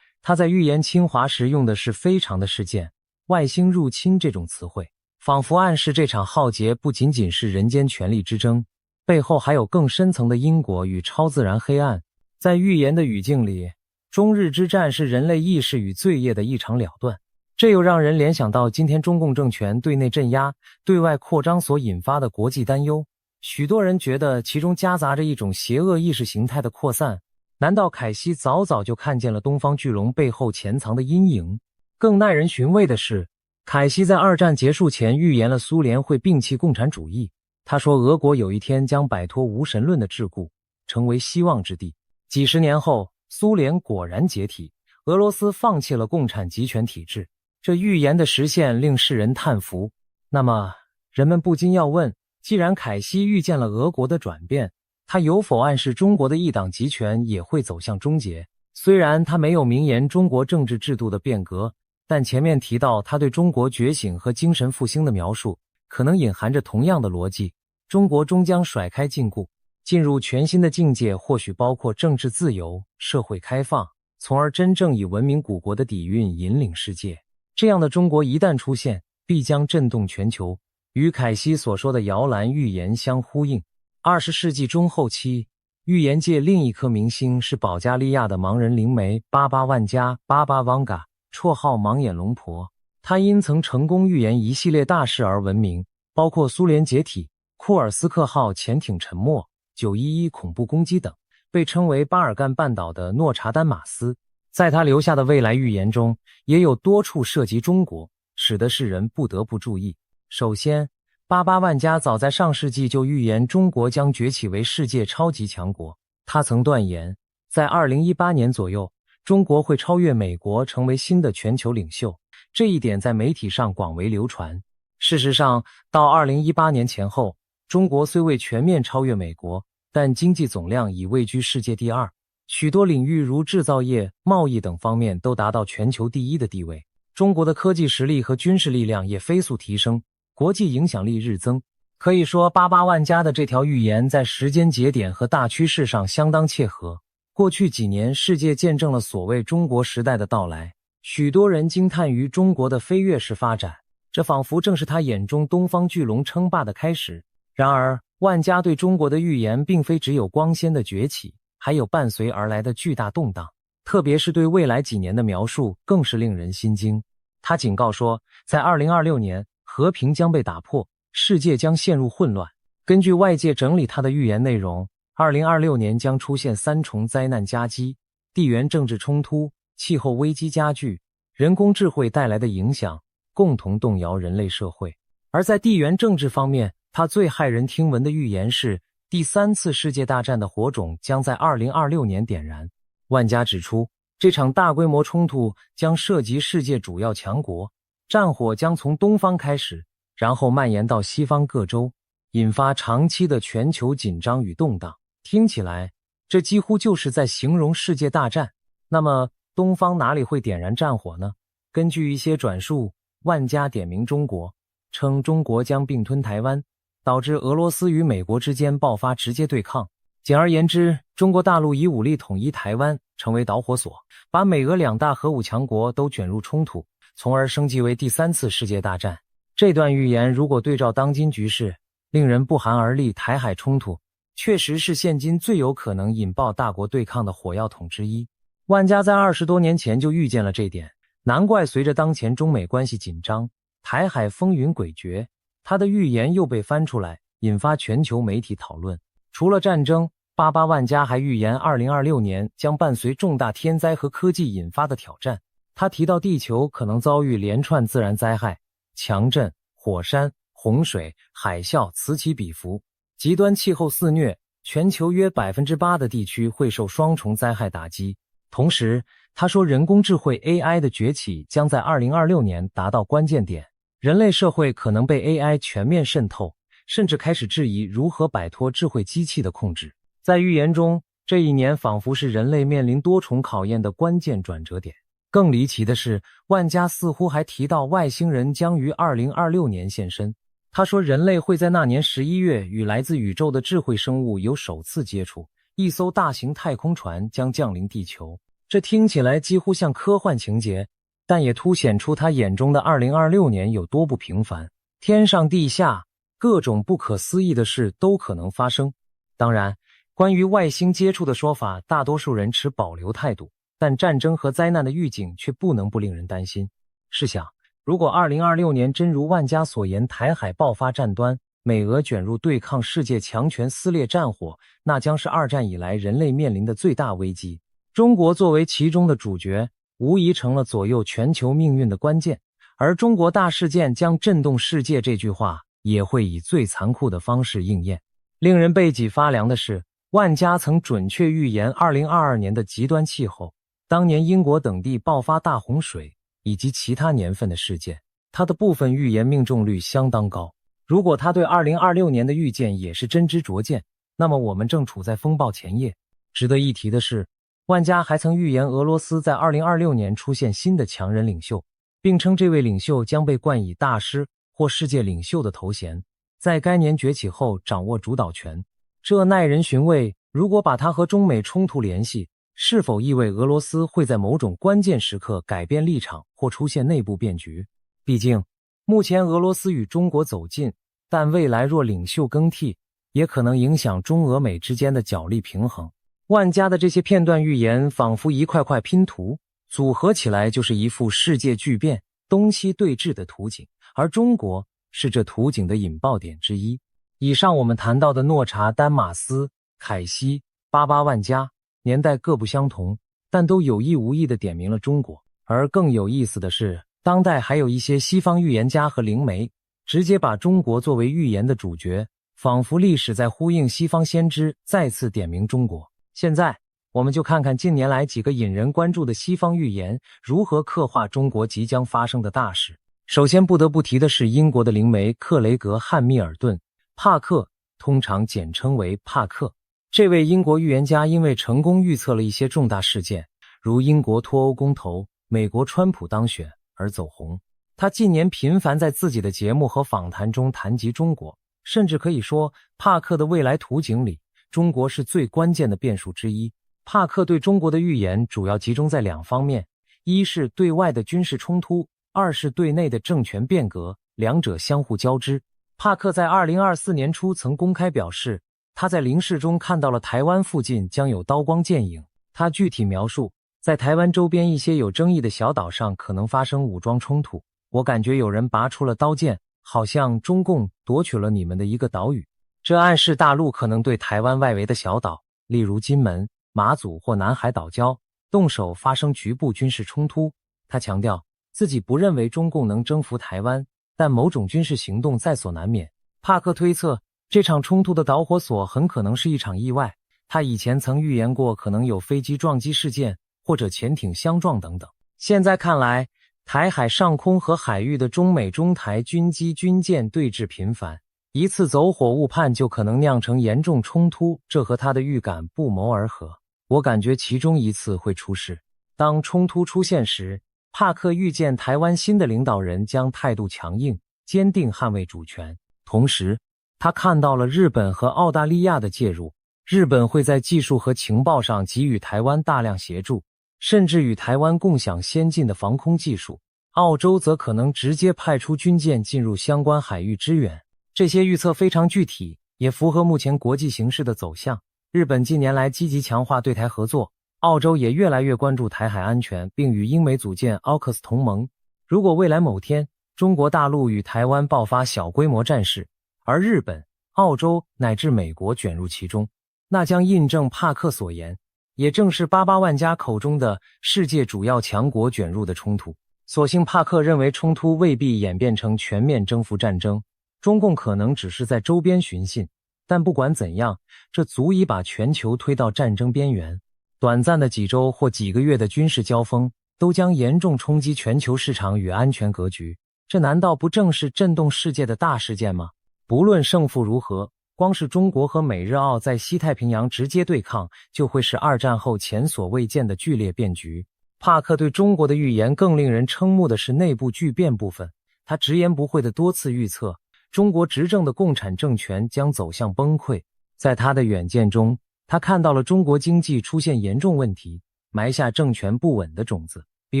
他在预言侵华时用的是非常的事件外星入侵这种词汇，仿佛暗示这场浩劫不仅仅是人间权力之争，背后还有更深层的因果与超自然黑暗。在预言的语境里，中日之战是人类意识与罪业的一场了断，这又让人联想到今天中共政权对内镇压、对外扩张所引发的国际担忧。许多人觉得其中夹杂着一种邪恶意识形态的扩散。难道凯西早早就看见了东方巨龙背后潜藏的阴影？更耐人寻味的是，凯西在二战结束前预言了苏联会摒弃共产主义。他说俄国有一天将摆脱无神论的桎梏，成为希望之地。几十年后，苏联果然解体，俄罗斯放弃了共产集权体制。这预言的实现令世人叹服。那么，人们不禁要问，既然凯西预见了俄国的转变，他有否暗示中国的一党集权也会走向终结？虽然他没有明言中国政治制度的变革，但前面提到他对中国觉醒和精神复兴的描述，可能隐含着同样的逻辑。中国终将甩开禁锢，进入全新的境界，或许包括政治自由、社会开放，从而真正以文明古国的底蕴引领世界。这样的中国一旦出现，必将震动全球，与凯西所说的摇篮预言相呼应。20世纪中后期，预言界另一颗明星是保加利亚的盲人灵媒巴巴万加巴巴旺嘎，绰号盲眼龙婆。他因曾成功预言一系列大事而闻名，包括苏联解体、库尔斯克号潜艇沉没、911恐怖攻击等，被称为巴尔干半岛的诺查丹马斯。在他留下的未来预言中，也有多处涉及中国，使得世人不得不注意。首先，巴巴万加早在上世纪就预言中国将崛起为世界超级强国。他曾断言，在2018年左右，中国会超越美国成为新的全球领袖，这一点在媒体上广为流传。事实上，到2018年前后，中国虽未全面超越美国，但经济总量已位居世界第2，许多领域如制造业、贸易等方面都达到全球第1的地位。中国的科技实力和军事力量也飞速提升，国际影响力日增。可以说，巴巴万加的这条预言在时间节点和大趋势上相当切合。过去几年，世界见证了所谓中国时代的到来，许多人惊叹于中国的飞跃式发展，这仿佛正是他眼中东方巨龙称霸的开始。然而，万加对中国的预言并非只有光鲜的崛起，还有伴随而来的巨大动荡，特别是对未来几年的描述更是令人心惊。他警告说，在2026年，和平将被打破，世界将陷入混乱。根据外界整理他的预言内容，2026年将出现3重灾难夹击：地缘政治冲突、气候危机加剧、人工智慧带来的影响，共同动摇人类社会。而在地缘政治方面，他最骇人听闻的预言是，第3次世界大战的火种将在2026年点燃。万加指出，这场大规模冲突将涉及世界主要强国，战火将从东方开始，然后蔓延到西方各州，引发长期的全球紧张与动荡。听起来，这几乎就是在形容世界大战。那么，东方哪里会点燃战火呢？根据一些转述，万加点名中国，称中国将并吞台湾，导致俄罗斯与美国之间爆发直接对抗。简而言之，中国大陆以武力统一台湾，成为导火索，把美俄2大核武强国都卷入冲突，从而升级为第3次世界大战。这段预言如果对照当今局势，令人不寒而栗。台海冲突确实是现今最有可能引爆大国对抗的火药桶之一。万加在20多年前就预见了这点，难怪随着当前中美关系紧张，台海风云诡谲，他的预言又被翻出来，引发全球媒体讨论。除了战争，巴巴万加还预言2026年将伴随重大天灾和科技引发的挑战。他提到地球可能遭遇连串自然灾害，强震、火山、洪水、海啸此起彼伏，极端气候肆虐，全球约 8% 的地区会受双重灾害打击。同时，他说人工智慧 AI 的崛起将在2026年达到关键点，人类社会可能被 AI 全面渗透，甚至开始质疑如何摆脱智慧机器的控制。在预言中，这一年仿佛是人类面临多重考验的关键转折点。更离奇的是，万家似乎还提到外星人将于2026年现身。他说人类会在那年11月与来自宇宙的智慧生物有首次接触，一艘大型太空船将降临地球。这听起来几乎像科幻情节，但也凸显出他眼中的2026年有多不平凡。天上地下，各种不可思议的事都可能发生。当然，关于外星接触的说法，大多数人持保留态度，但战争和灾难的预警却不能不令人担心。试想，如果2026年真如万家所言，台海爆发战端，美俄卷入对抗世界强权撕裂战火，那将是二战以来人类面临的最大危机。中国作为其中的主角，无疑成了左右全球命运的关键，而中国大事件将震动世界这句话也会以最残酷的方式应验。令人背脊发凉的是，万家曾准确预言2022年的极端气候，当年英国等地爆发大洪水以及其他年份的事件，他的部分预言命中率相当高。如果他对2026年的预见也是真知灼见，那么我们正处在风暴前夜。值得一提的是，万家还曾预言俄罗斯在2026年出现新的强人领袖，并称这位领袖将被冠以大师或世界领袖的头衔，在该年崛起后掌握主导权。这耐人寻味，如果把它和中美冲突联系，是否意味俄罗斯会在某种关键时刻改变立场或出现内部变局？毕竟，目前俄罗斯与中国走近，但未来若领袖更替，也可能影响中俄美之间的角力平衡。万家的这些片段预言仿佛一块块拼图，组合起来就是一幅世界巨变、东西对峙的图景，而中国是这图景的引爆点之一。以上我们谈到的诺查丹马斯、凯西、88万家，年代各不相同，但都有意无意地点明了中国。而更有意思的是，当代还有一些西方预言家和灵媒，直接把中国作为预言的主角，仿佛历史在呼应西方先知再次点名中国。现在，我们就看看近年来几个引人关注的西方预言如何刻画中国即将发生的大事。首先不得不提的是英国的灵媒克雷格·汉密尔顿·帕克，通常简称为帕克。这位英国预言家因为成功预测了一些重大事件，如英国脱欧公投、美国川普当选而走红。他近年频繁在自己的节目和访谈中谈及中国，甚至可以说，帕克的未来图景里，中国是最关键的变数之一。帕克对中国的预言主要集中在两方面，一是对外的军事冲突，二是对内的政权变革，两者相互交织。帕克在2024年初曾公开表示，他在灵视中看到了台湾附近将有刀光剑影。他具体描述，在台湾周边一些有争议的小岛上可能发生武装冲突，我感觉有人拔出了刀剑，好像中共夺取了你们的一个岛屿。这暗示大陆可能对台湾外围的小岛，例如金门、马祖或南海岛礁，动手发生局部军事冲突。他强调，自己不认为中共能征服台湾，但某种军事行动在所难免。帕克推测，这场冲突的导火索很可能是一场意外。他以前曾预言过可能有飞机撞击事件，或者潜艇相撞等等。现在看来，台海上空和海域的中美中台军机军舰对峙频繁，一次走火误判就可能酿成严重冲突，这和他的预感不谋而合。我感觉其中一次会出事。当冲突出现时，帕克预见台湾新的领导人将态度强硬，坚定捍卫主权。同时，他看到了日本和澳大利亚的介入，日本会在技术和情报上给予台湾大量协助，甚至与台湾共享先进的防空技术。澳洲则可能直接派出军舰进入相关海域支援。这些预测非常具体，也符合目前国际形势的走向。日本近年来积极强化对台合作，澳洲也越来越关注台海安全，并与英美组建 AUKUS 同盟。如果未来某天，中国大陆与台湾爆发小规模战事，而日本、澳洲乃至美国卷入其中，那将印证帕克所言，也正是88万家口中的世界主要强国卷入的冲突。所幸帕克认为冲突未必演变成全面征服战争，中共可能只是在周边寻衅，但不管怎样，这足以把全球推到战争边缘。短暂的几周或几个月的军事交锋，都将严重冲击全球市场与安全格局。这难道不正是震动世界的大事件吗？不论胜负如何，光是中国和美日澳在西太平洋直接对抗，就会是二战后前所未见的剧烈变局。帕克对中国的预言更令人瞠目的是内部巨变部分，他直言不讳地多次预测中国执政的共产政权将走向崩溃。在他的远见中，他看到了中国经济出现严重问题，埋下政权不稳的种子。比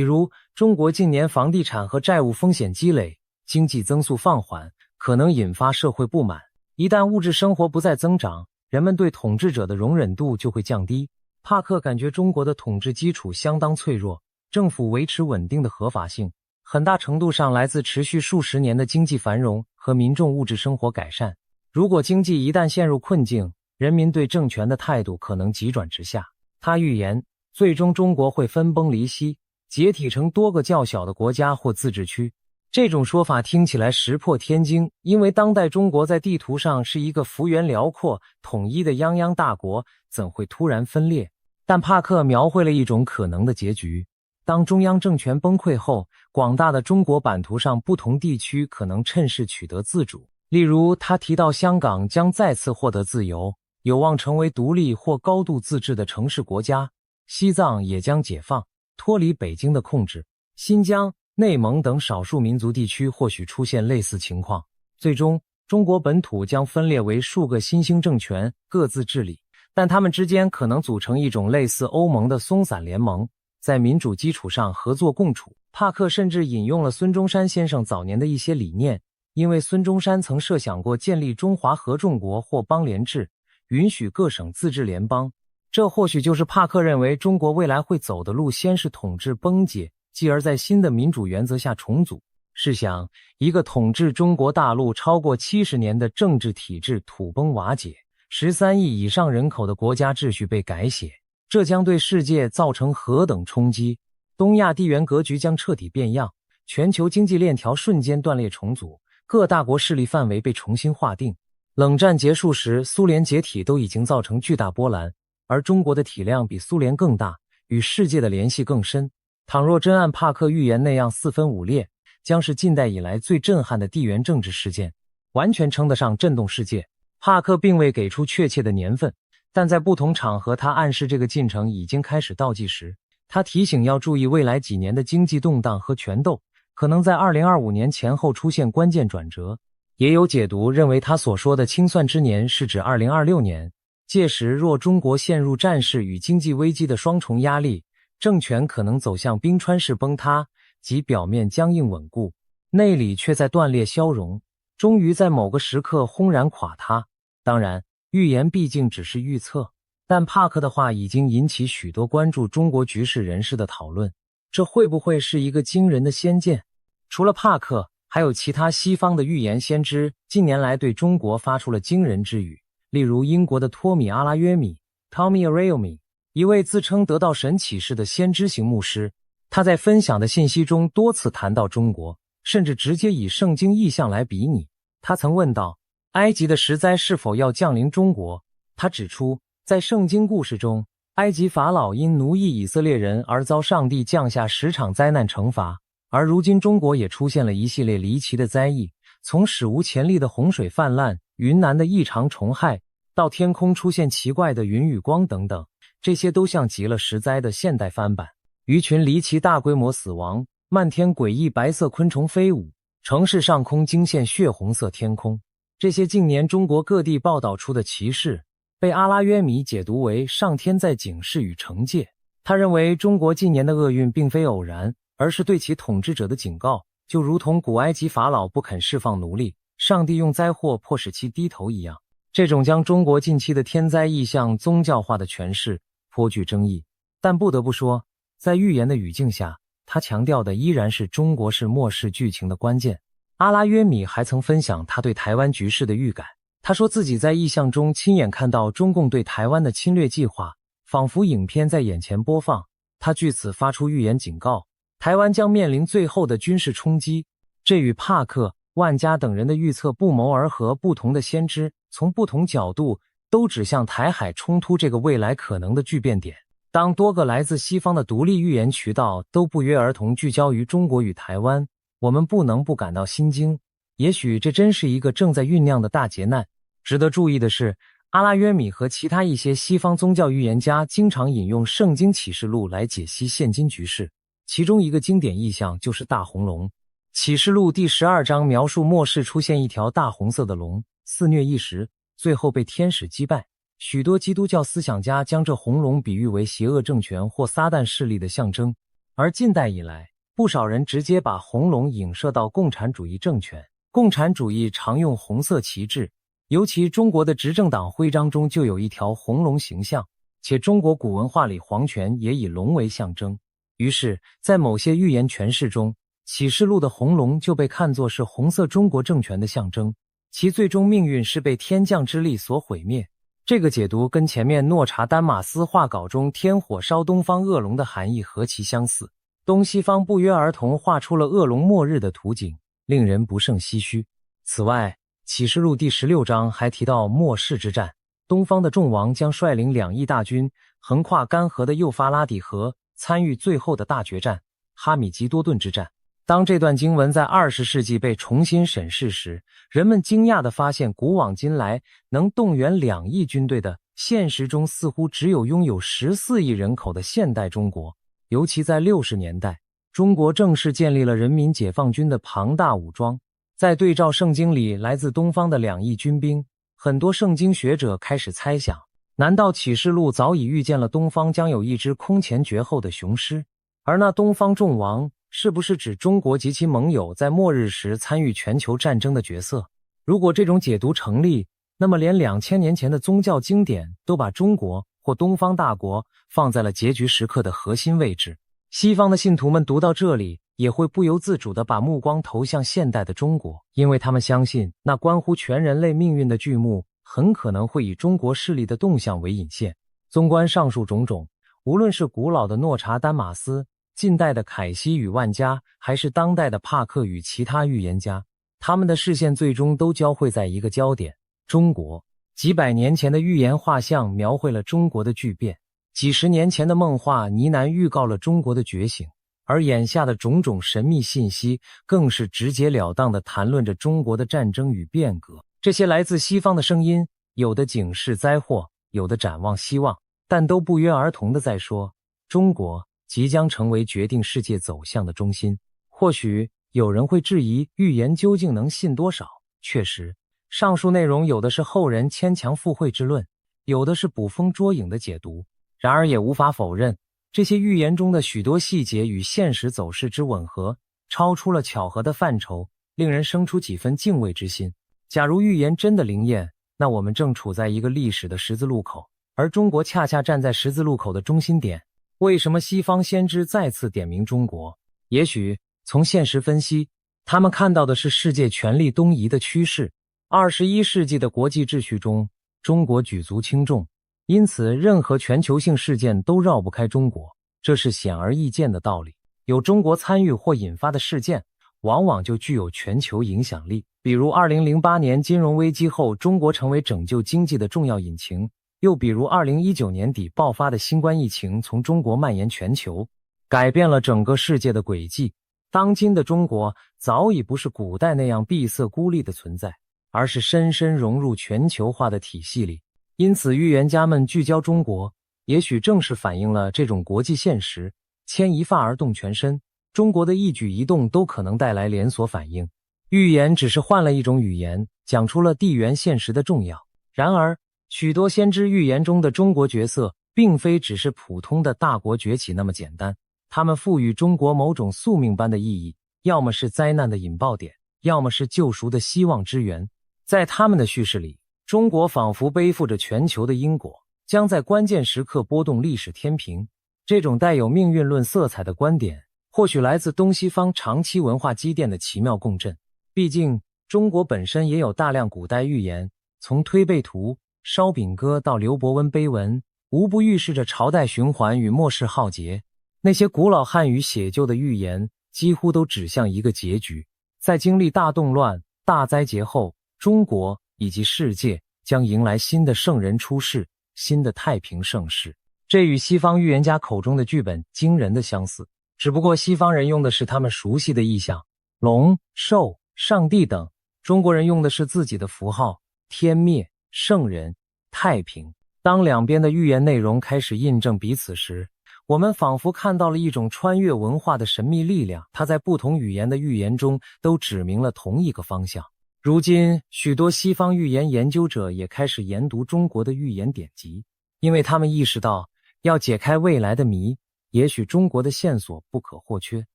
如，中国近年房地产和债务风险积累，经济增速放缓，可能引发社会不满。一旦物质生活不再增长，人们对统治者的容忍度就会降低。帕克感觉中国的统治基础相当脆弱，政府维持稳定的合法性很大程度上来自持续数十年的经济繁荣和民众物质生活改善。如果经济一旦陷入困境，人民对政权的态度可能急转直下。他预言，最终中国会分崩离析，解体成多个较小的国家或自治区。这种说法听起来石破天惊，因为当代中国在地图上是一个幅员辽阔、统一的泱泱大国，怎会突然分裂？但帕克描绘了一种可能的结局。当中央政权崩溃后，广大的中国版图上不同地区可能趁势取得自主。例如，他提到香港将再次获得自由，有望成为独立或高度自治的城市国家；西藏也将解放，脱离北京的控制；新疆、内蒙等少数民族地区或许出现类似情况。最终，中国本土将分裂为数个新兴政权，各自治理，但他们之间可能组成一种类似欧盟的松散联盟，在民主基础上合作共处。帕克甚至引用了孙中山先生早年的一些理念，因为孙中山曾设想过建立中华合众国或邦联制，允许各省自治联邦。这或许就是帕克认为中国未来会走的路，先是统治崩解，继而在新的民主原则下重组。试想，一个统治中国大陆超过70年的政治体制土崩瓦解，13亿以上人口的国家秩序被改写，这将对世界造成何等冲击？东亚地缘格局将彻底变样，全球经济链条瞬间断裂重组，各大国势力范围被重新划定。冷战结束时，苏联解体都已经造成巨大波澜，而中国的体量比苏联更大，与世界的联系更深。倘若真按帕克预言那样四分五裂，将是近代以来最震撼的地缘政治事件，完全称得上震动世界。帕克并未给出确切的年份，但在不同场合他暗示这个进程已经开始倒计时。他提醒要注意未来几年的经济动荡和权斗，可能在2025年前后出现关键转折。也有解读认为他所说的清算之年是指2026年，届时若中国陷入战事与经济危机的双重压力，政权可能走向冰川式崩塌，即表面僵硬稳固，内里却在断裂消融，终于在某个时刻轰然垮塌。当然，预言毕竟只是预测，但帕克的话已经引起许多关注中国局势人士的讨论。这会不会是一个惊人的先见？除了帕克，还有其他西方的预言先知近年来对中国发出了惊人之语。例如英国的托米·阿拉约米 Tommy Arayomi， 一位自称得到神启示的先知型牧师，他在分享的信息中多次谈到中国，甚至直接以圣经意象来比拟。他曾问道，埃及的十灾是否要降临中国？他指出，在圣经故事中，埃及法老因奴役以色列人而遭上帝降下10场灾难惩罚，而如今中国也出现了一系列离奇的灾异，从史无前例的洪水泛滥、云南的异常虫害，到天空出现奇怪的云与光等等，这些都像极了十灾的现代翻版。鱼群离奇大规模死亡，漫天诡异白色昆虫飞舞，城市上空惊现血红色天空。这些近年中国各地报道出的奇事，被阿拉约米解读为上天在警示与惩戒。他认为中国近年的厄运并非偶然，而是对其统治者的警告，就如同古埃及法老不肯释放奴隶，上帝用灾祸迫使其低头一样。这种将中国近期的天灾异象宗教化的诠释颇具争议，但不得不说，在预言的语境下，他强调的依然是中国是末世剧情的关键。阿拉约米还曾分享他对台湾局势的预感，他说自己在异象中亲眼看到中共对台湾的侵略计划，仿佛影片在眼前播放。他据此发出预言警告，台湾将面临最后的军事冲击。这与帕克、万家等人的预测不谋而合，不同的先知从不同角度都指向台海冲突这个未来可能的巨变点。当多个来自西方的独立预言渠道都不约而同聚焦于中国与台湾，我们不能不感到心惊。也许这真是一个正在酝酿的大劫难。值得注意的是，阿拉约米和其他一些西方宗教预言家经常引用圣经启示录来解析现今局势，其中一个经典意象就是大红龙。启示录第12章描述末世出现一条大红色的龙，肆虐一时，最后被天使击败。许多基督教思想家将这红龙比喻为邪恶政权或撒旦势力的象征，而近代以来，不少人直接把红龙影射到共产主义政权。共产主义常用红色旗帜，尤其中国的执政党徽章中就有一条红龙形象，且中国古文化里皇权也以龙为象征。于是，在某些预言诠释中，启示录的红龙就被看作是红色中国政权的象征，其最终命运是被天降之力所毁灭。这个解读跟前面诺查丹马斯画稿中天火烧东方恶龙的含义何其相似，东西方不约而同画出了恶龙末日的图景，令人不胜唏嘘。此外，启示录第16章还提到末世之战，东方的众王将率领2亿大军横跨干涸的幼发拉底河，参与最后的大决战——哈米吉多顿之战。当这段经文在20世纪被重新审视时，人们惊讶地发现，古往今来能动员2亿军队的，现实中似乎只有拥有14亿人口的现代中国。尤其在60年代，中国正式建立了人民解放军的庞大武装。在对照圣经里来自东方的2亿军兵，很多圣经学者开始猜想，难道启示录早已预见了东方将有一只空前绝后的雄狮？而那东方众王是不是指中国及其盟友在末日时参与全球战争的角色？如果这种解读成立，那么连2000年前的宗教经典都把中国或东方大国放在了结局时刻的核心位置。西方的信徒们读到这里，也会不由自主地把目光投向现代的中国，因为他们相信那关乎全人类命运的剧目很可能会以中国势力的动向为引线。纵观上述种种，无论是古老的诺查丹马斯、近代的凯西与万家，还是当代的帕克与其他预言家，他们的视线最终都交汇在一个焦点：中国。几百年前的预言画像描绘了中国的巨变，几十年前的梦话呢喃预告了中国的觉醒，而眼下的种种神秘信息更是直截了当地谈论着中国的战争与变革。这些来自西方的声音，有的警示灾祸，有的展望希望，但都不约而同地在说，中国即将成为决定世界走向的中心。或许有人会质疑，预言究竟能信多少？确实，上述内容有的是后人牵强附会之论，有的是捕风捉影的解读。然而也无法否认，这些预言中的许多细节与现实走势之吻合，超出了巧合的范畴，令人生出几分敬畏之心。假如预言真的灵验，那我们正处在一个历史的十字路口，而中国恰恰站在十字路口的中心点。为什么西方先知再次点名中国？也许从现实分析，他们看到的是世界权力东移的趋势。21世纪的国际秩序中，中国举足轻重，因此任何全球性事件都绕不开中国，这是显而易见的道理。有中国参与或引发的事件，往往就具有全球影响力。比如2008年金融危机后，中国成为拯救经济的重要引擎；又比如2019年底爆发的新冠疫情从中国蔓延全球，改变了整个世界的轨迹。当今的中国早已不是古代那样闭塞孤立的存在，而是深深融入全球化的体系里。因此预言家们聚焦中国，也许正是反映了这种国际现实。牵一发而动全身，中国的一举一动都可能带来连锁反应。预言只是换了一种语言，讲出了地缘现实的重要。然而，许多先知预言中的中国角色并非只是普通的大国崛起那么简单，他们赋予中国某种宿命般的意义，要么是灾难的引爆点，要么是救赎的希望之源。在他们的叙事里，中国仿佛背负着全球的因果，将在关键时刻拨动历史天平。这种带有命运论色彩的观点，或许来自东西方长期文化积淀的奇妙共振。毕竟，中国本身也有大量古代预言，从推背图、烧饼歌到刘伯温碑文，无不预示着朝代循环与末世浩劫。那些古老汉语写就的预言，几乎都指向一个结局：在经历大动乱、大灾劫后，中国以及世界将迎来新的圣人出世，新的太平盛世。这与西方预言家口中的剧本惊人的相似，只不过西方人用的是他们熟悉的意象，龙、兽、上帝等，中国人用的是自己的符号，天灭、圣人、太平。当两边的预言内容开始印证彼此时，我们仿佛看到了一种穿越文化的神秘力量，它在不同语言的预言中都指明了同一个方向。如今，许多西方预言研究者也开始研读中国的预言典籍，因为他们意识到，要解开未来的谜，也许中国的线索不可或缺。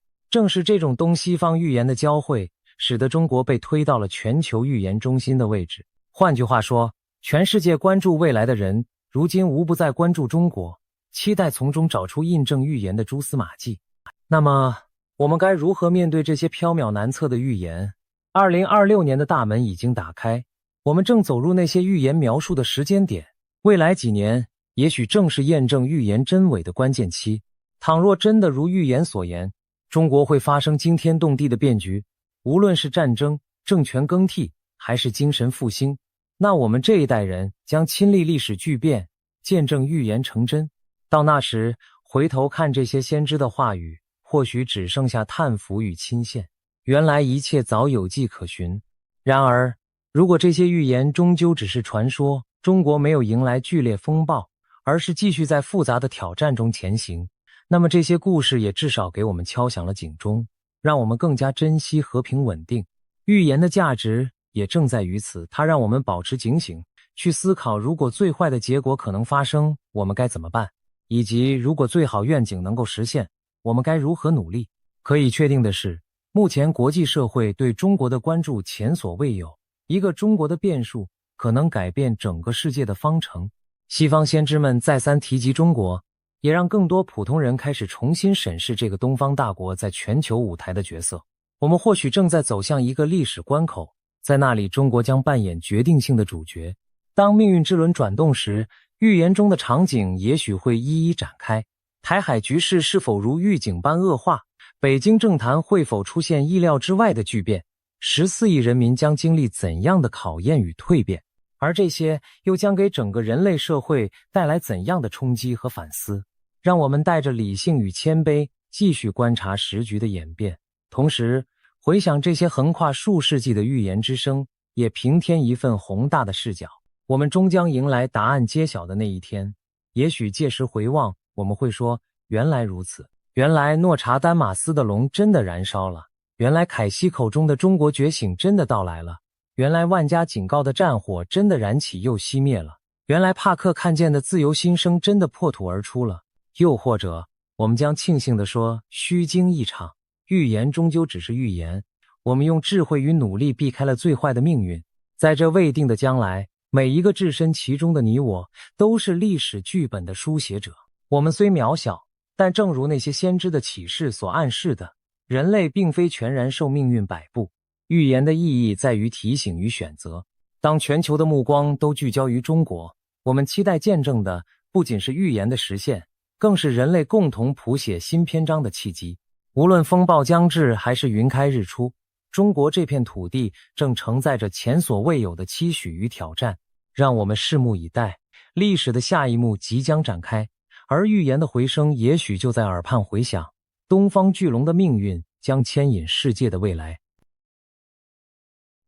正是这种东西方预言的交汇，使得中国被推到了全球预言中心的位置。换句话说，全世界关注未来的人，如今无不在关注中国，期待从中找出印证预言的蛛丝马迹。那么，我们该如何面对这些缥缈难测的预言？2026年的大门已经打开，我们正走入那些预言描述的时间点。未来几年，也许正是验证预言真伪的关键期。倘若真的如预言所言，中国会发生惊天动地的变局，无论是战争、政权更替，还是精神复兴，那我们这一代人将亲历历史巨变，见证预言成真。到那时，回头看这些先知的话语，或许只剩下叹服与钦羡。原来一切早有迹可循。然而，如果这些预言终究只是传说，中国没有迎来剧烈风暴，而是继续在复杂的挑战中前行，那么这些故事也至少给我们敲响了警钟，让我们更加珍惜和平稳定。预言的价值也正在于此，它让我们保持警醒，去思考如果最坏的结果可能发生，我们该怎么办，以及如果最好愿景能够实现，我们该如何努力。可以确定的是，目前国际社会对中国的关注前所未有，一个中国的变数可能改变整个世界的方程。西方先知们再三提及中国，也让更多普通人开始重新审视这个东方大国在全球舞台的角色。我们或许正在走向一个历史关口，在那里中国将扮演决定性的主角。当命运之轮转动时，预言中的场景也许会一一展开。台海局势是否如预警般恶化？北京政坛会否出现意料之外的巨变？14亿人民将经历怎样的考验与蜕变？而这些又将给整个人类社会带来怎样的冲击和反思？让我们带着理性与谦卑，继续观察时局的演变，同时回想这些横跨数世纪的预言之声，也平添一份宏大的视角。我们终将迎来答案揭晓的那一天。也许届时回望，我们会说，原来如此，原来诺查丹马斯的龙真的燃烧了，原来凯西口中的中国觉醒真的到来了，原来万家警告的战火真的燃起又熄灭了，原来帕克看见的自由新生真的破土而出了。又或者，我们将庆幸地说，虚惊一场，预言终究只是预言，我们用智慧与努力避开了最坏的命运。在这未定的将来，每一个置身其中的你我，都是历史剧本的书写者。我们虽渺小，但正如那些先知的启示所暗示的，人类并非全然受命运摆布。预言的意义在于提醒与选择。当全球的目光都聚焦于中国，我们期待见证的不仅是预言的实现，更是人类共同谱写新篇章的契机。无论风暴将至还是云开日出，中国这片土地正承载着前所未有的期许与挑战。让我们拭目以待，历史的下一幕即将展开，而预言的回声也许就在耳畔回响。东方巨龙的命运将牵引世界的未来。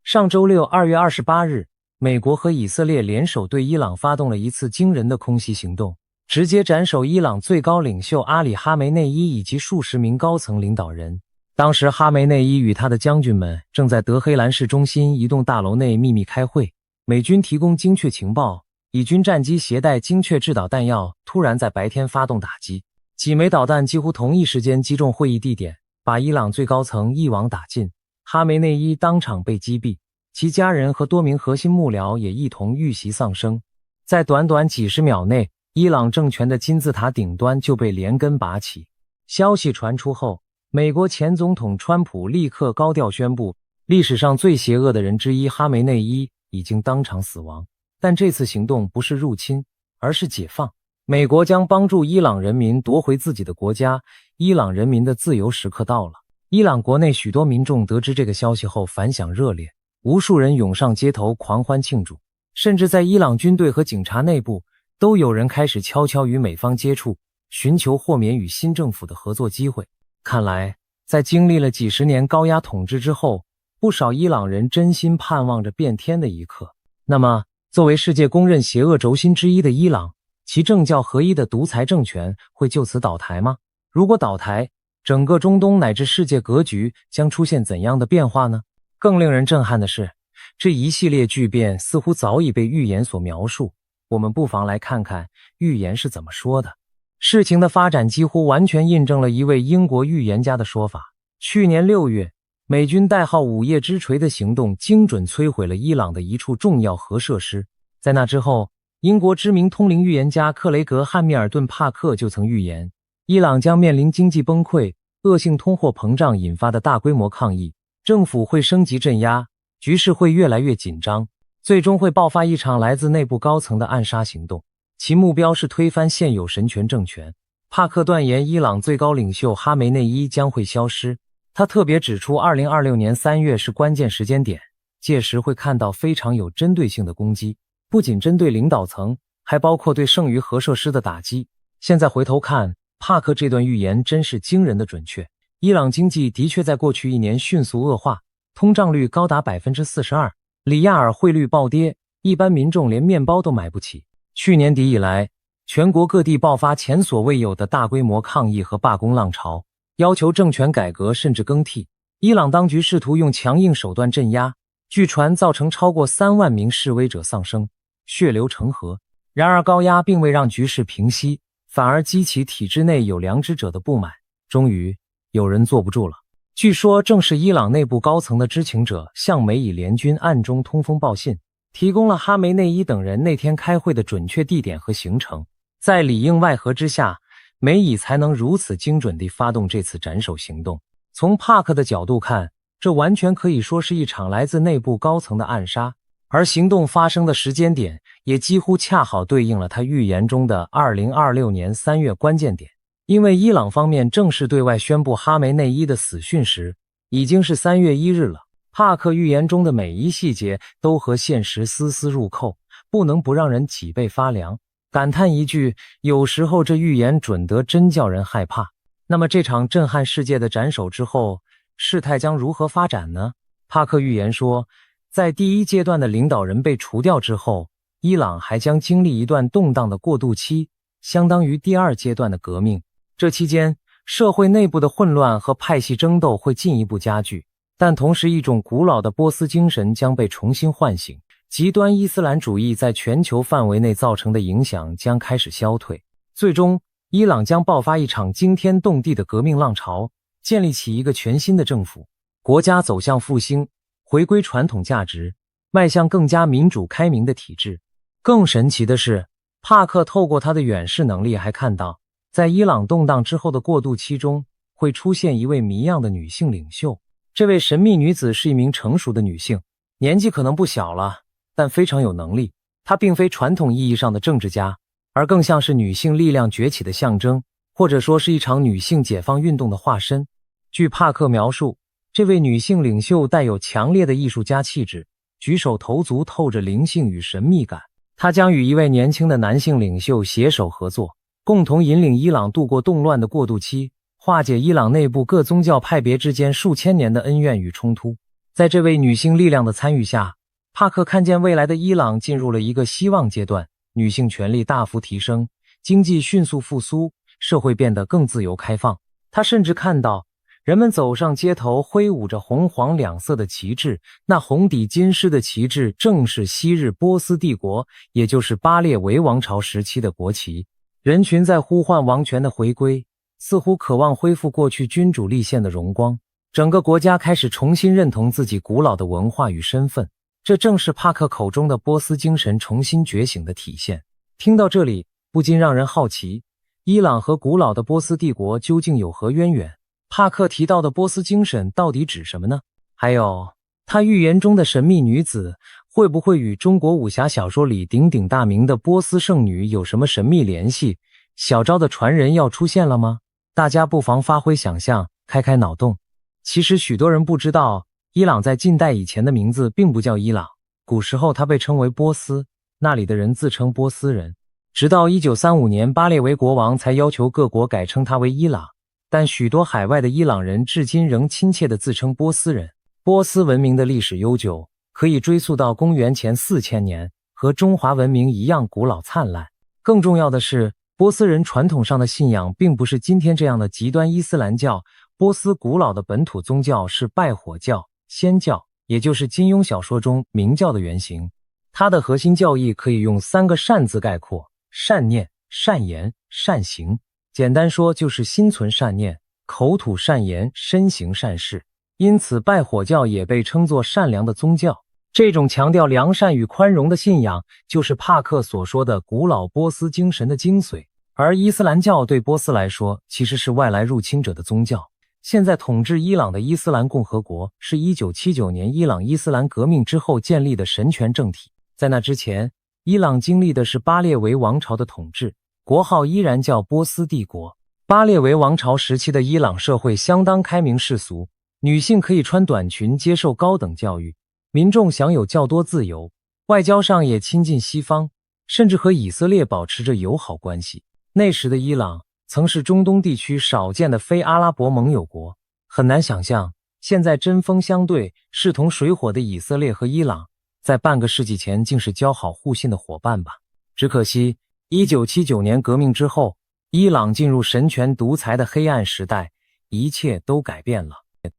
上周六2月28日，美国和以色列联手对伊朗发动了一次惊人的空袭行动，直接斩首伊朗最高领袖阿里哈梅内伊以及数十名高层领导人。当时哈梅内伊与他的将军们正在德黑兰市中心一栋大楼内秘密开会，美军提供精确情报，以军战机携带精确制导弹药突然在白天发动打击，几枚导弹几乎同一时间击中会议地点，把伊朗最高层一网打尽。哈梅内伊当场被击毙，其家人和多名核心幕僚也一同遇袭丧生。在短短几十秒内，伊朗政权的金字塔顶端就被连根拔起。消息传出后，美国前总统川普立刻高调宣布，历史上最邪恶的人之一哈梅内伊已经当场死亡。但这次行动不是入侵，而是解放。美国将帮助伊朗人民夺回自己的国家，伊朗人民的自由时刻到了。伊朗国内许多民众得知这个消息后反响热烈，无数人涌上街头狂欢庆祝，甚至在伊朗军队和警察内部，都有人开始悄悄与美方接触，寻求豁免与新政府的合作机会。看来，在经历了几十年高压统治之后，不少伊朗人真心盼望着变天的一刻。那么，作为世界公认邪恶轴心之一的伊朗，其政教合一的独裁政权会就此倒台吗？如果倒台，整个中东乃至世界格局将出现怎样的变化呢？更令人震撼的是，这一系列巨变似乎早已被预言所描述。我们不妨来看看预言是怎么说的。事情的发展几乎完全印证了一位英国预言家的说法。去年6月，美军代号午夜之锤的行动精准摧毁了伊朗的一处重要核设施。在那之后，英国知名通灵预言家克雷格·汉密尔顿·帕克就曾预言，伊朗将面临经济崩溃、恶性通货膨胀引发的大规模抗议，政府会升级镇压，局势会越来越紧张，最终会爆发一场来自内部高层的暗杀行动，其目标是推翻现有神权政权。帕克断言伊朗最高领袖哈梅内伊将会消失。他特别指出2026年3月是关键时间点，届时会看到非常有针对性的攻击，不仅针对领导层，还包括对剩余核设施的打击。现在回头看，帕克这段预言真是惊人的准确。伊朗经济的确在过去1年迅速恶化，通胀率高达 42%， 里亚尔汇率暴跌，一般民众连面包都买不起。去年底以来，全国各地爆发前所未有的大规模抗议和罢工浪潮，要求政权改革甚至更替。伊朗当局试图用强硬手段镇压，据传造成超过3万名示威者丧生，血流成河。然而高压并未让局势平息，反而激起体制内有良知者的不满。终于有人坐不住了。据说正是伊朗内部高层的知情者向美以联军暗中通风报信，提供了哈梅内伊等人那天开会的准确地点和行程。在里应外合之下，美以才能如此精准地发动这次斩首行动。从帕克的角度看，这完全可以说是一场来自内部高层的暗杀，而行动发生的时间点也几乎恰好对应了他预言中的2026年3月关键点。因为伊朗方面正式对外宣布哈梅内伊的死讯时，已经是3月1日了。帕克预言中的每一细节都和现实丝丝入扣，不能不让人脊背发凉，感叹一句，有时候这预言准得真叫人害怕。那么这场震撼世界的斩首之后，事态将如何发展呢？帕克预言说，在第一阶段的领导人被除掉之后，伊朗还将经历一段动荡的过渡期，相当于第2阶段的革命。这期间，社会内部的混乱和派系争斗会进一步加剧，但同时一种古老的波斯精神将被重新唤醒，极端伊斯兰主义在全球范围内造成的影响将开始消退。最终，伊朗将爆发一场惊天动地的革命浪潮，建立起一个全新的政府，国家走向复兴，回归传统价值，迈向更加民主开明的体制。更神奇的是，帕克透过他的远视能力还看到，在伊朗动荡之后的过渡期中，会出现一位谜样的女性领袖。这位神秘女子是一名成熟的女性，年纪可能不小了，但非常有能力。她并非传统意义上的政治家，而更像是女性力量崛起的象征，或者说是一场女性解放运动的化身。据帕克描述，这位女性领袖带有强烈的艺术家气质，举手投足透着灵性与神秘感。她将与一位年轻的男性领袖携手合作，共同引领伊朗度过动乱的过渡期，化解伊朗内部各宗教派别之间数千年的恩怨与冲突。在这位女性力量的参与下，帕克看见未来的伊朗进入了一个希望阶段，女性权力大幅提升，经济迅速复苏，社会变得更自由开放。他甚至看到人们走上街头挥舞着红黄两色的旗帜，那红底金狮的旗帜正是昔日波斯帝国，也就是巴列维王朝时期的国旗。人群在呼唤王权的回归，似乎渴望恢复过去君主立宪的荣光。整个国家开始重新认同自己古老的文化与身份，这正是帕克口中的波斯精神重新觉醒的体现。听到这里，不禁让人好奇，伊朗和古老的波斯帝国究竟有何渊源？帕克提到的波斯精神到底指什么呢？还有，他预言中的神秘女子会不会与中国武侠小说里鼎鼎大名的波斯圣女有什么神秘联系？小昭的传人要出现了吗？大家不妨发挥想象，开开脑洞。其实许多人不知道，伊朗在近代以前的名字并不叫伊朗，古时候它被称为波斯，那里的人自称波斯人。直到1935年巴列维国王才要求各国改称它为伊朗，但许多海外的伊朗人至今仍亲切地自称波斯人。波斯文明的历史悠久，可以追溯到公元前4000年，和中华文明一样古老灿烂。更重要的是，波斯人传统上的信仰并不是今天这样的极端伊斯兰教，波斯古老的本土宗教是拜火教、祆教，也就是金庸小说中明教的原型。它的核心教义可以用3个善字概括：善念、善言、善行。简单说就是心存善念，口吐善言，身行善事。因此拜火教也被称作善良的宗教。这种强调良善与宽容的信仰，就是帕克所说的古老波斯精神的精髓。而伊斯兰教对波斯来说，其实是外来入侵者的宗教。现在统治伊朗的伊斯兰共和国，是1979年伊朗伊斯兰革命之后建立的神权政体。在那之前，伊朗经历的是巴列维王朝的统治，国号依然叫波斯帝国。巴列维王朝时期的伊朗社会相当开明世俗，女性可以穿短裙接受高等教育，民众享有较多自由，外交上也亲近西方，甚至和以色列保持着友好关系。那时的伊朗曾是中东地区少见的非阿拉伯盟友国，很难想象现在针锋相对、势同水火的以色列和伊朗，在半个世纪前竟是交好互信的伙伴吧。只可惜1979年革命之后，伊朗进入神权独裁的黑暗时代，一切都改变了。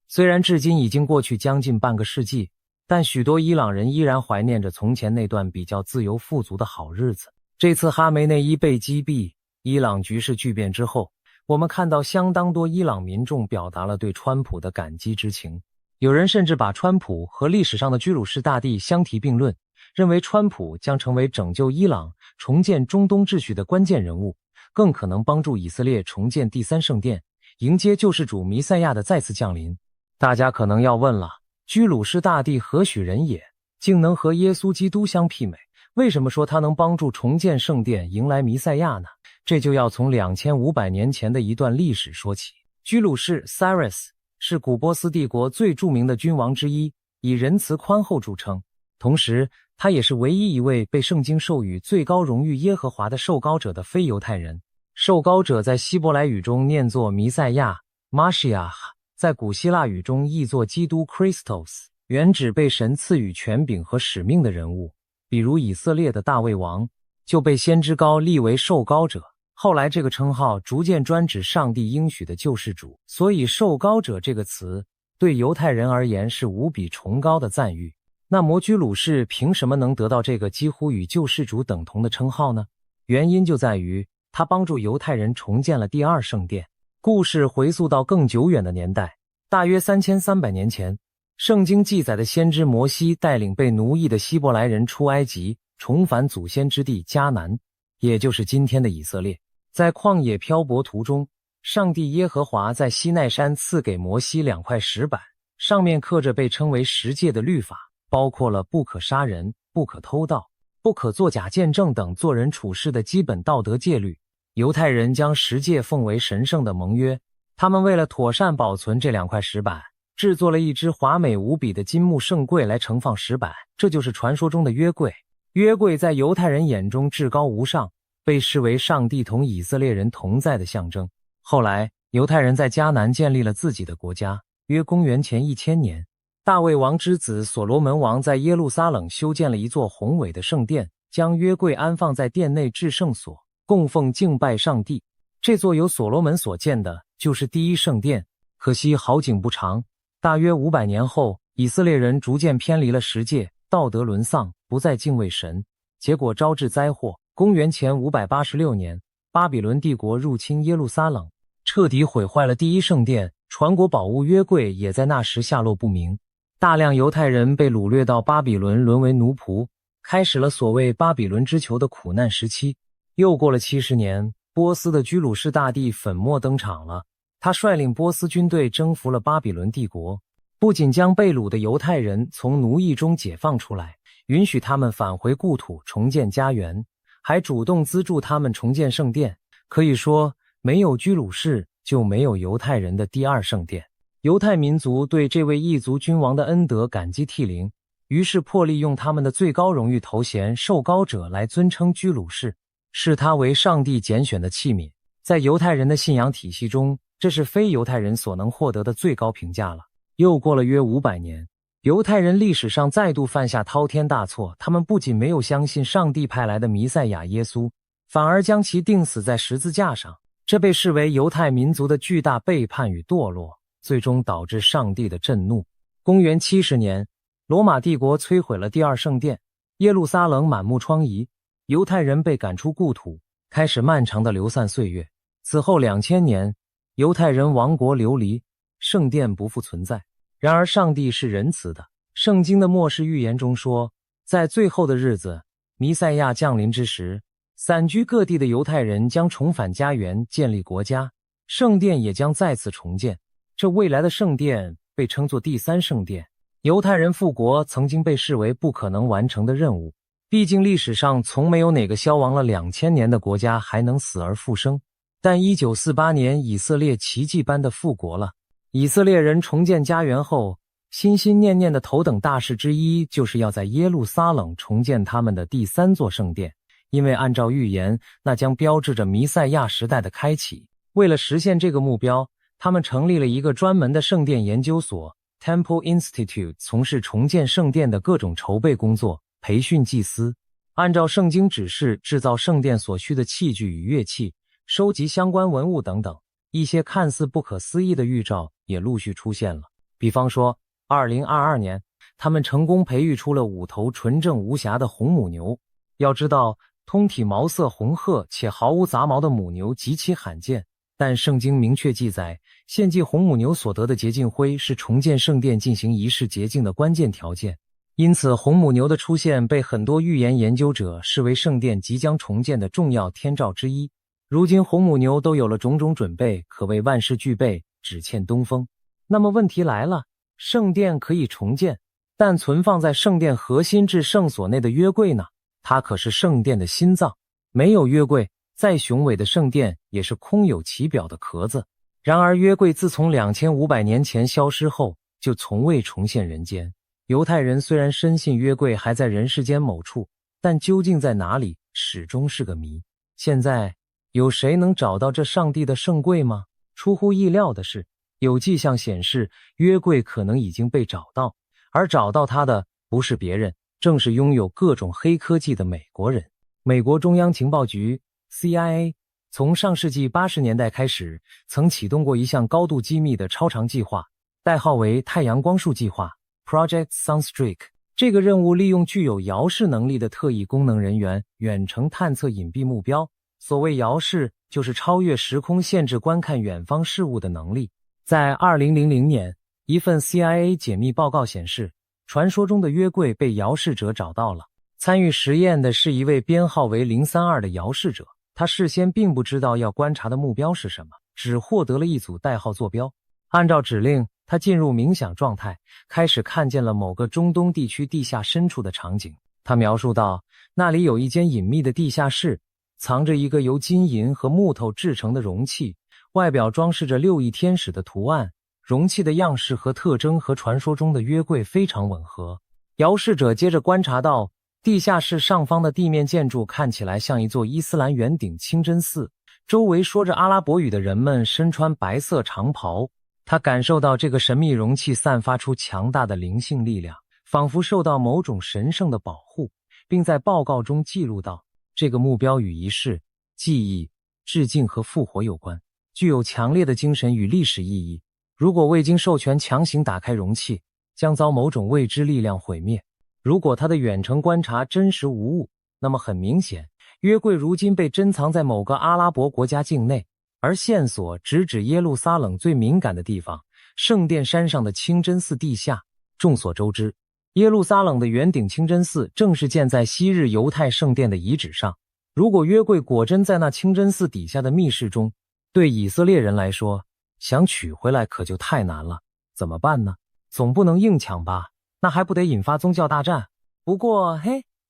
虽然至今已经过去将近半个世纪，但许多伊朗人依然怀念着从前那段比较自由富足的好日子。这次哈梅内伊被击毙，伊朗局势巨变之后，我们看到相当多伊朗民众表达了对川普的感激之情。有人甚至把川普和历史上的居鲁士大帝相提并论，认为川普将成为拯救伊朗、重建中东秩序的关键人物，更可能帮助以色列重建第3圣殿，迎接救世主弥赛亚的再次降临。大家可能要问了，居鲁士大帝何许人也，竟能和耶稣基督相媲美？为什么说他能帮助重建圣殿，迎来弥赛亚呢？这就要从2500年前的一段历史说起。居鲁士 Cyrus 是古波斯帝国最著名的君王之一，以仁慈宽厚著称，同时他也是唯一一位被圣经授予最高荣誉耶和华的受膏者的非犹太人。受膏者在希伯来语中念作弥赛亚 Mashiach， 在古希腊语中译作基督 Christos， 原指被神赐予权柄和使命的人物，比如以色列的大卫王就被先知高立为受膏者。后来这个称号逐渐专指上帝应许的救世主，所以受膏者这个词对犹太人而言是无比崇高的赞誉。那摩居鲁士凭什么能得到这个几乎与救世主等同的称号呢？原因就在于他帮助犹太人重建了第2圣殿。故事回溯到更久远的年代，大约3300年前，圣经记载的先知摩西带领被奴役的希伯来人出埃及，重返祖先之地迦南，也就是今天的以色列。在旷野漂泊途中，上帝耶和华在西奈山赐给摩西2块石板，上面刻着被称为10诫的律法，包括了不可杀人、不可偷盗、不可作假见证等做人处事的基本道德戒律。犹太人将10诫奉为神圣的盟约，他们为了妥善保存这2块石板，制作了一只华美无比的金木圣柜来盛放石板，这就是传说中的约柜。约柜在犹太人眼中至高无上，被视为上帝同以色列人同在的象征。后来犹太人在迦南建立了自己的国家，约公元前1000年，大卫王之子所罗门王在耶路撒冷修建了一座宏伟的圣殿，将约柜安放在殿内至圣所，供奉敬拜上帝。这座由所罗门所建的就是第1圣殿。可惜好景不长，大约500年后，以色列人逐渐偏离了10诫，道德沦丧，不再敬畏神，结果招致灾祸。公元前586年，巴比伦帝国入侵耶路撒冷，彻底毁坏了第1圣殿，传国宝物约柜也在那时下落不明。大量犹太人被掳掠到巴比伦，沦为奴仆，开始了所谓巴比伦之囚的苦难时期。又过了70年，波斯的居鲁士大帝粉墨登场了，他率领波斯军队征服了巴比伦帝国，不仅将被掳的犹太人从奴役中解放出来，允许他们返回故土重建家园，还主动资助他们重建圣殿。可以说，没有居鲁士，就没有犹太人的第2圣殿。犹太民族对这位异族君王的恩德感激涕零，于是破例用他们的最高荣誉头衔受膏者来尊称居鲁士，视他为上帝拣选的器皿。在犹太人的信仰体系中，这是非犹太人所能获得的最高评价了。又过了约500年，犹太人历史上再度犯下滔天大错，他们不仅没有相信上帝派来的弥赛亚耶稣，反而将其钉死在十字架上。这被视为犹太民族的巨大背叛与堕落，最终导致上帝的震怒。公元70年，罗马帝国摧毁了第二圣殿，耶路撒冷满目疮痍，犹太人被赶出故土，开始漫长的流散岁月。此后2000年，犹太人亡国流离，圣殿不复存在。然而上帝是仁慈的，圣经的末世预言中说，在最后的日子，弥赛亚降临之时，散居各地的犹太人将重返家园，建立国家，圣殿也将再次重建。这未来的圣殿被称作第三圣殿。犹太人复国曾经被视为不可能完成的任务，毕竟历史上从没有哪个消亡了2000年的国家还能死而复生。但1948年以色列奇迹般的复国了。以色列人重建家园后，心心念念的头等大事之一就是要在耶路撒冷重建他们的第三座圣殿，因为按照预言，那将标志着弥赛亚时代的开启。为了实现这个目标，他们成立了一个专门的圣殿研究所 Temple Institute， 从事重建圣殿的各种筹备工作，培训祭司，按照圣经指示制造圣殿所需的器具与乐器，收集相关文物等等。一些看似不可思议的预兆也陆续出现了，比方说2022年，他们成功培育出了5头纯正无瑕的红母牛。要知道，通体毛色红褐且毫无杂毛的母牛极其罕见，但圣经明确记载，献祭红母牛所得的洁净灰是重建圣殿进行仪式洁净的关键条件。因此，红母牛的出现被很多预言研究者视为圣殿即将重建的重要天兆之一。如今红母牛都有了种种准备，可谓万事俱备，只欠东风。那么问题来了，圣殿可以重建，但存放在圣殿核心至圣所内的约柜呢？它可是圣殿的心脏，没有约柜，再雄伟的圣殿也是空有其表的壳子。然而约柜自从2500年前消失后，就从未重现人间。犹太人虽然深信约柜还在人世间某处，但究竟在哪里，始终是个谜。现在有谁能找到这上帝的圣柜吗？出乎意料的是，有迹象显示约柜可能已经被找到，而找到它的不是别人，正是拥有各种黑科技的美国人。美国中央情报局 CIA 从上世纪80年代开始，曾启动过一项高度机密的超长计划，代号为太阳光束计划 Project Sunstreak。 这个任务利用具有遥视能力的特异功能人员远程探测隐蔽目标。所谓遥视，就是超越时空限制观看远方事物的能力。在2000年，一份 CIA 解密报告显示，传说中的约柜被遥视者找到了。参与实验的是一位编号为032的遥视者，他事先并不知道要观察的目标是什么，只获得了一组代号坐标。按照指令，他进入冥想状态，开始看见了某个中东地区地下深处的场景。他描述道，那里有一间隐秘的地下室，藏着一个由金银和木头制成的容器，外表装饰着6翼天使的图案，容器的样式和特征和传说中的约柜非常吻合。遥视者接着观察到，地下室上方的地面建筑看起来像一座伊斯兰圆顶清真寺，周围说着阿拉伯语的人们身穿白色长袍。他感受到这个神秘容器散发出强大的灵性力量，仿佛受到某种神圣的保护，并在报告中记录到，这个目标与仪式、记忆、致敬和复活有关，具有强烈的精神与历史意义。如果未经授权强行打开容器，将遭某种未知力量毁灭。如果他的远程观察真实无误，那么很明显，约柜如今被珍藏在某个阿拉伯国家境内，而线索直指耶路撒冷最敏感的地方——圣殿山上的清真寺地下。众所周知，耶路撒冷的圆顶清真寺正是建在昔日犹太圣殿的遗址上。如果约柜果真在那清真寺底下的密室中，对以色列人来说，想取回来可就太难了。怎么办呢？总不能硬抢吧，那还不得引发宗教大战？不过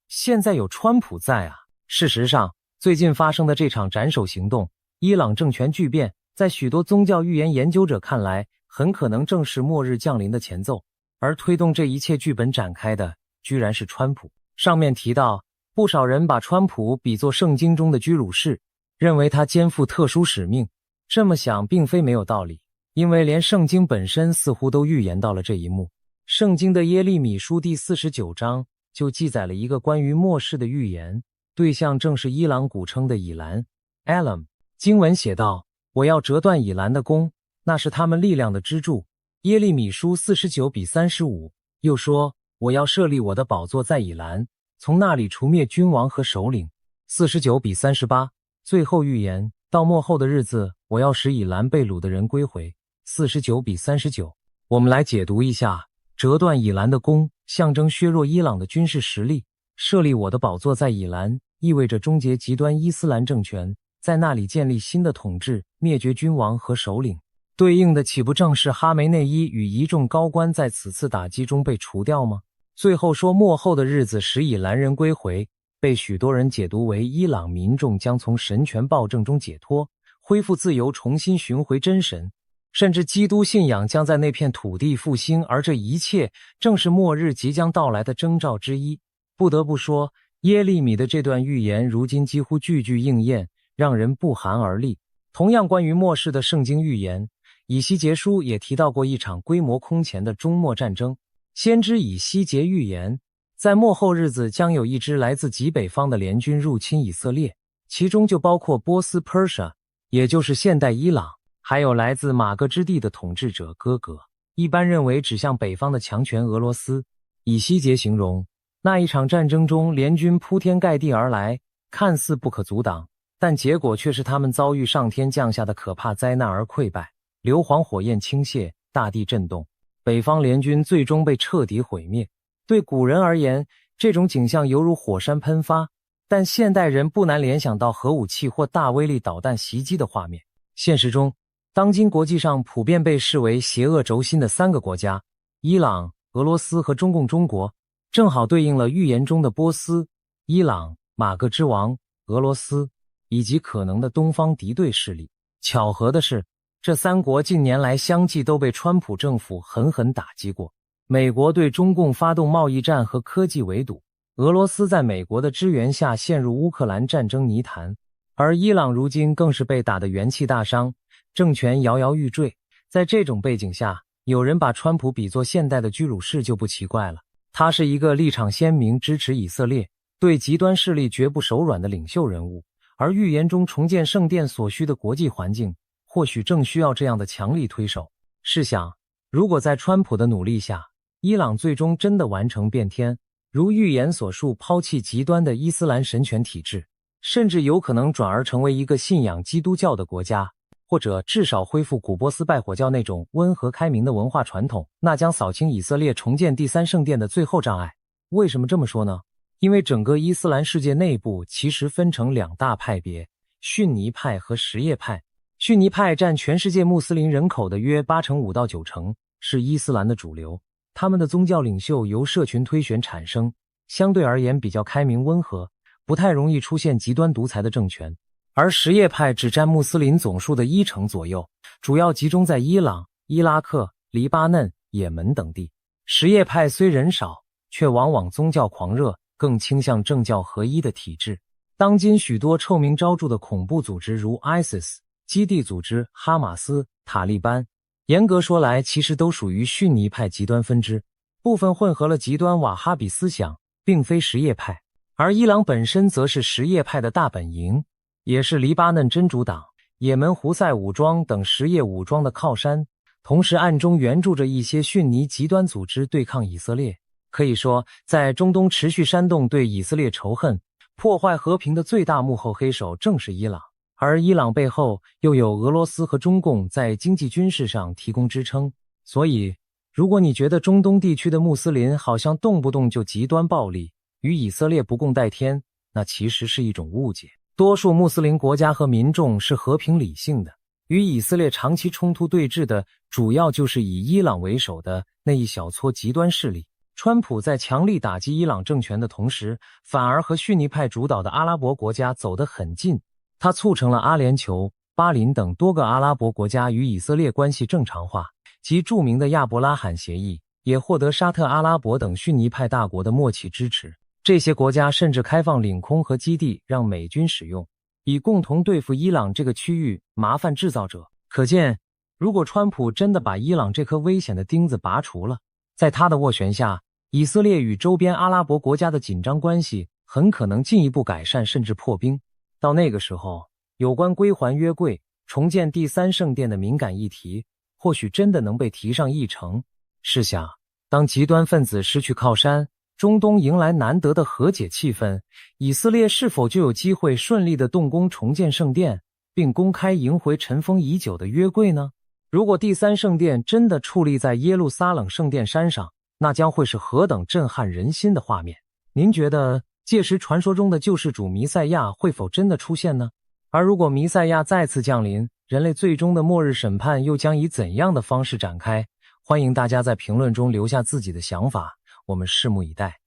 现在有川普在啊。事实上，最近发生的这场斩首行动，伊朗政权巨变，在许多宗教预言研究者看来，很可能正是末日降临的前奏。而推动这一切剧本展开的，居然是川普。上面提到，不少人把川普比作圣经中的居鲁士，认为他肩负特殊使命。这么想并非没有道理，因为连圣经本身似乎都预言到了这一幕。圣经的耶利米书第49章就记载了一个关于末世的预言，对象正是伊朗古称的以兰 Elam。 经文写道：我要折断以兰的弓，那是他们力量的支柱。耶利米书49:35又说，我要设立我的宝座在以兰，从那里除灭君王和首领。49:38最后预言，到末后的日子，我要使以兰被掳的人归回。49:39我们来解读一下，折断以兰的弓象征削弱伊朗的军事实力，设立我的宝座在以兰意味着终结极端伊斯兰政权，在那里建立新的统治，灭绝君王和首领。对应的岂不正是哈梅内伊与一众高官在此次打击中被除掉吗？最后说末后的日子使以兰人归回，被许多人解读为伊朗民众将从神权暴政中解脱，恢复自由，重新寻回真神，甚至基督信仰将在那片土地复兴，而这一切正是末日即将到来的征兆之一。不得不说，耶利米的这段预言如今几乎句句应验，让人不寒而栗。同样关于末世的圣经预言，以西结书也提到过一场规模空前的终末战争。先知以西结预言，在末后日子将有一支来自极北方的联军入侵以色列，其中就包括波斯 Persia， 也就是现代伊朗，还有来自马各之地的统治者哥哥，一般认为指向北方的强权俄罗斯。以西结形容，那一场战争中联军铺天盖地而来，看似不可阻挡，但结果却是他们遭遇上天降下的可怕灾难而溃败，硫磺火焰倾泻，大地震动，北方联军最终被彻底毁灭。对古人而言，这种景象犹如火山喷发，但现代人不难联想到核武器或大威力导弹袭击的画面。现实中，当今国际上普遍被视为邪恶轴心的3个国家，伊朗、俄罗斯和中共中国，正好对应了预言中的波斯、伊朗、马各之王、俄罗斯，以及可能的东方敌对势力。巧合的是，这3国近年来相继都被川普政府狠狠打击过。美国对中共发动贸易战和科技围堵，俄罗斯在美国的支援下陷入乌克兰战争泥潭，而伊朗如今更是被打得元气大伤，政权摇摇欲坠。在这种背景下，有人把川普比作现代的居鲁士就不奇怪了。他是一个立场鲜明、支持以色列、对极端势力绝不手软的领袖人物，而预言中重建圣殿所需的国际环境，或许正需要这样的强力推手。试想，如果在川普的努力下，伊朗最终真的完成变天，如预言所述，抛弃极端的伊斯兰神权体制，甚至有可能转而成为一个信仰基督教的国家，或者至少恢复古波斯拜火教那种温和开明的文化传统，那将扫清以色列重建第3圣殿的最后障碍。为什么这么说呢？因为整个伊斯兰世界内部其实分成2大派别，逊尼派和什叶派。逊尼派占全世界穆斯林人口的约85%到90%，是伊斯兰的主流。他们的宗教领袖由社群推选产生，相对而言比较开明温和，不太容易出现极端独裁的政权。而什叶派只占穆斯林总数的1%左右，主要集中在伊朗、伊拉克、黎巴嫩、也门等地。什叶派虽人少，却往往宗教狂热，更倾向政教合一的体制。当今许多臭名昭著的恐怖组织如 ISIS、基地组织、哈马斯、塔利班，严格说来其实都属于逊尼派极端分支，部分混合了极端瓦哈比思想，并非什叶派。而伊朗本身则是什叶派的大本营，也是黎巴嫩真主党、也门胡塞武装等什叶武装的靠山，同时暗中援助着一些逊尼极端组织对抗以色列。可以说，在中东持续煽动对以色列仇恨、破坏和平的最大幕后黑手正是伊朗。而伊朗背后又有俄罗斯和中共在经济军事上提供支撑，所以如果你觉得中东地区的穆斯林好像动不动就极端暴力，与以色列不共戴天，那其实是一种误解。多数穆斯林国家和民众是和平理性的，与以色列长期冲突对峙的主要就是以伊朗为首的那一小撮极端势力。川普在强力打击伊朗政权的同时，反而和逊尼派主导的阿拉伯国家走得很近，他促成了阿联酋、巴林等多个阿拉伯国家与以色列关系正常化，及著名的亚伯拉罕协议，也获得沙特阿拉伯等逊尼派大国的默契支持。这些国家甚至开放领空和基地让美军使用，以共同对付伊朗这个区域麻烦制造者。可见，如果川普真的把伊朗这颗危险的钉子拔除了，在他的斡旋下，以色列与周边阿拉伯国家的紧张关系很可能进一步改善，甚至破冰。到那个时候，有关归还约柜、重建第三圣殿的敏感议题，或许真的能被提上议程。试想，当极端分子失去靠山，中东迎来难得的和解气氛，以色列是否就有机会顺利地动工重建圣殿，并公开迎回尘封已久的约柜呢？如果第三圣殿真的矗立在耶路撒冷圣殿山上，那将会是何等震撼人心的画面。您觉得届时传说中的救世主弥赛亚会否真的出现呢？而如果弥赛亚再次降临，人类最终的末日审判又将以怎样的方式展开？欢迎大家在评论中留下自己的想法，我们拭目以待。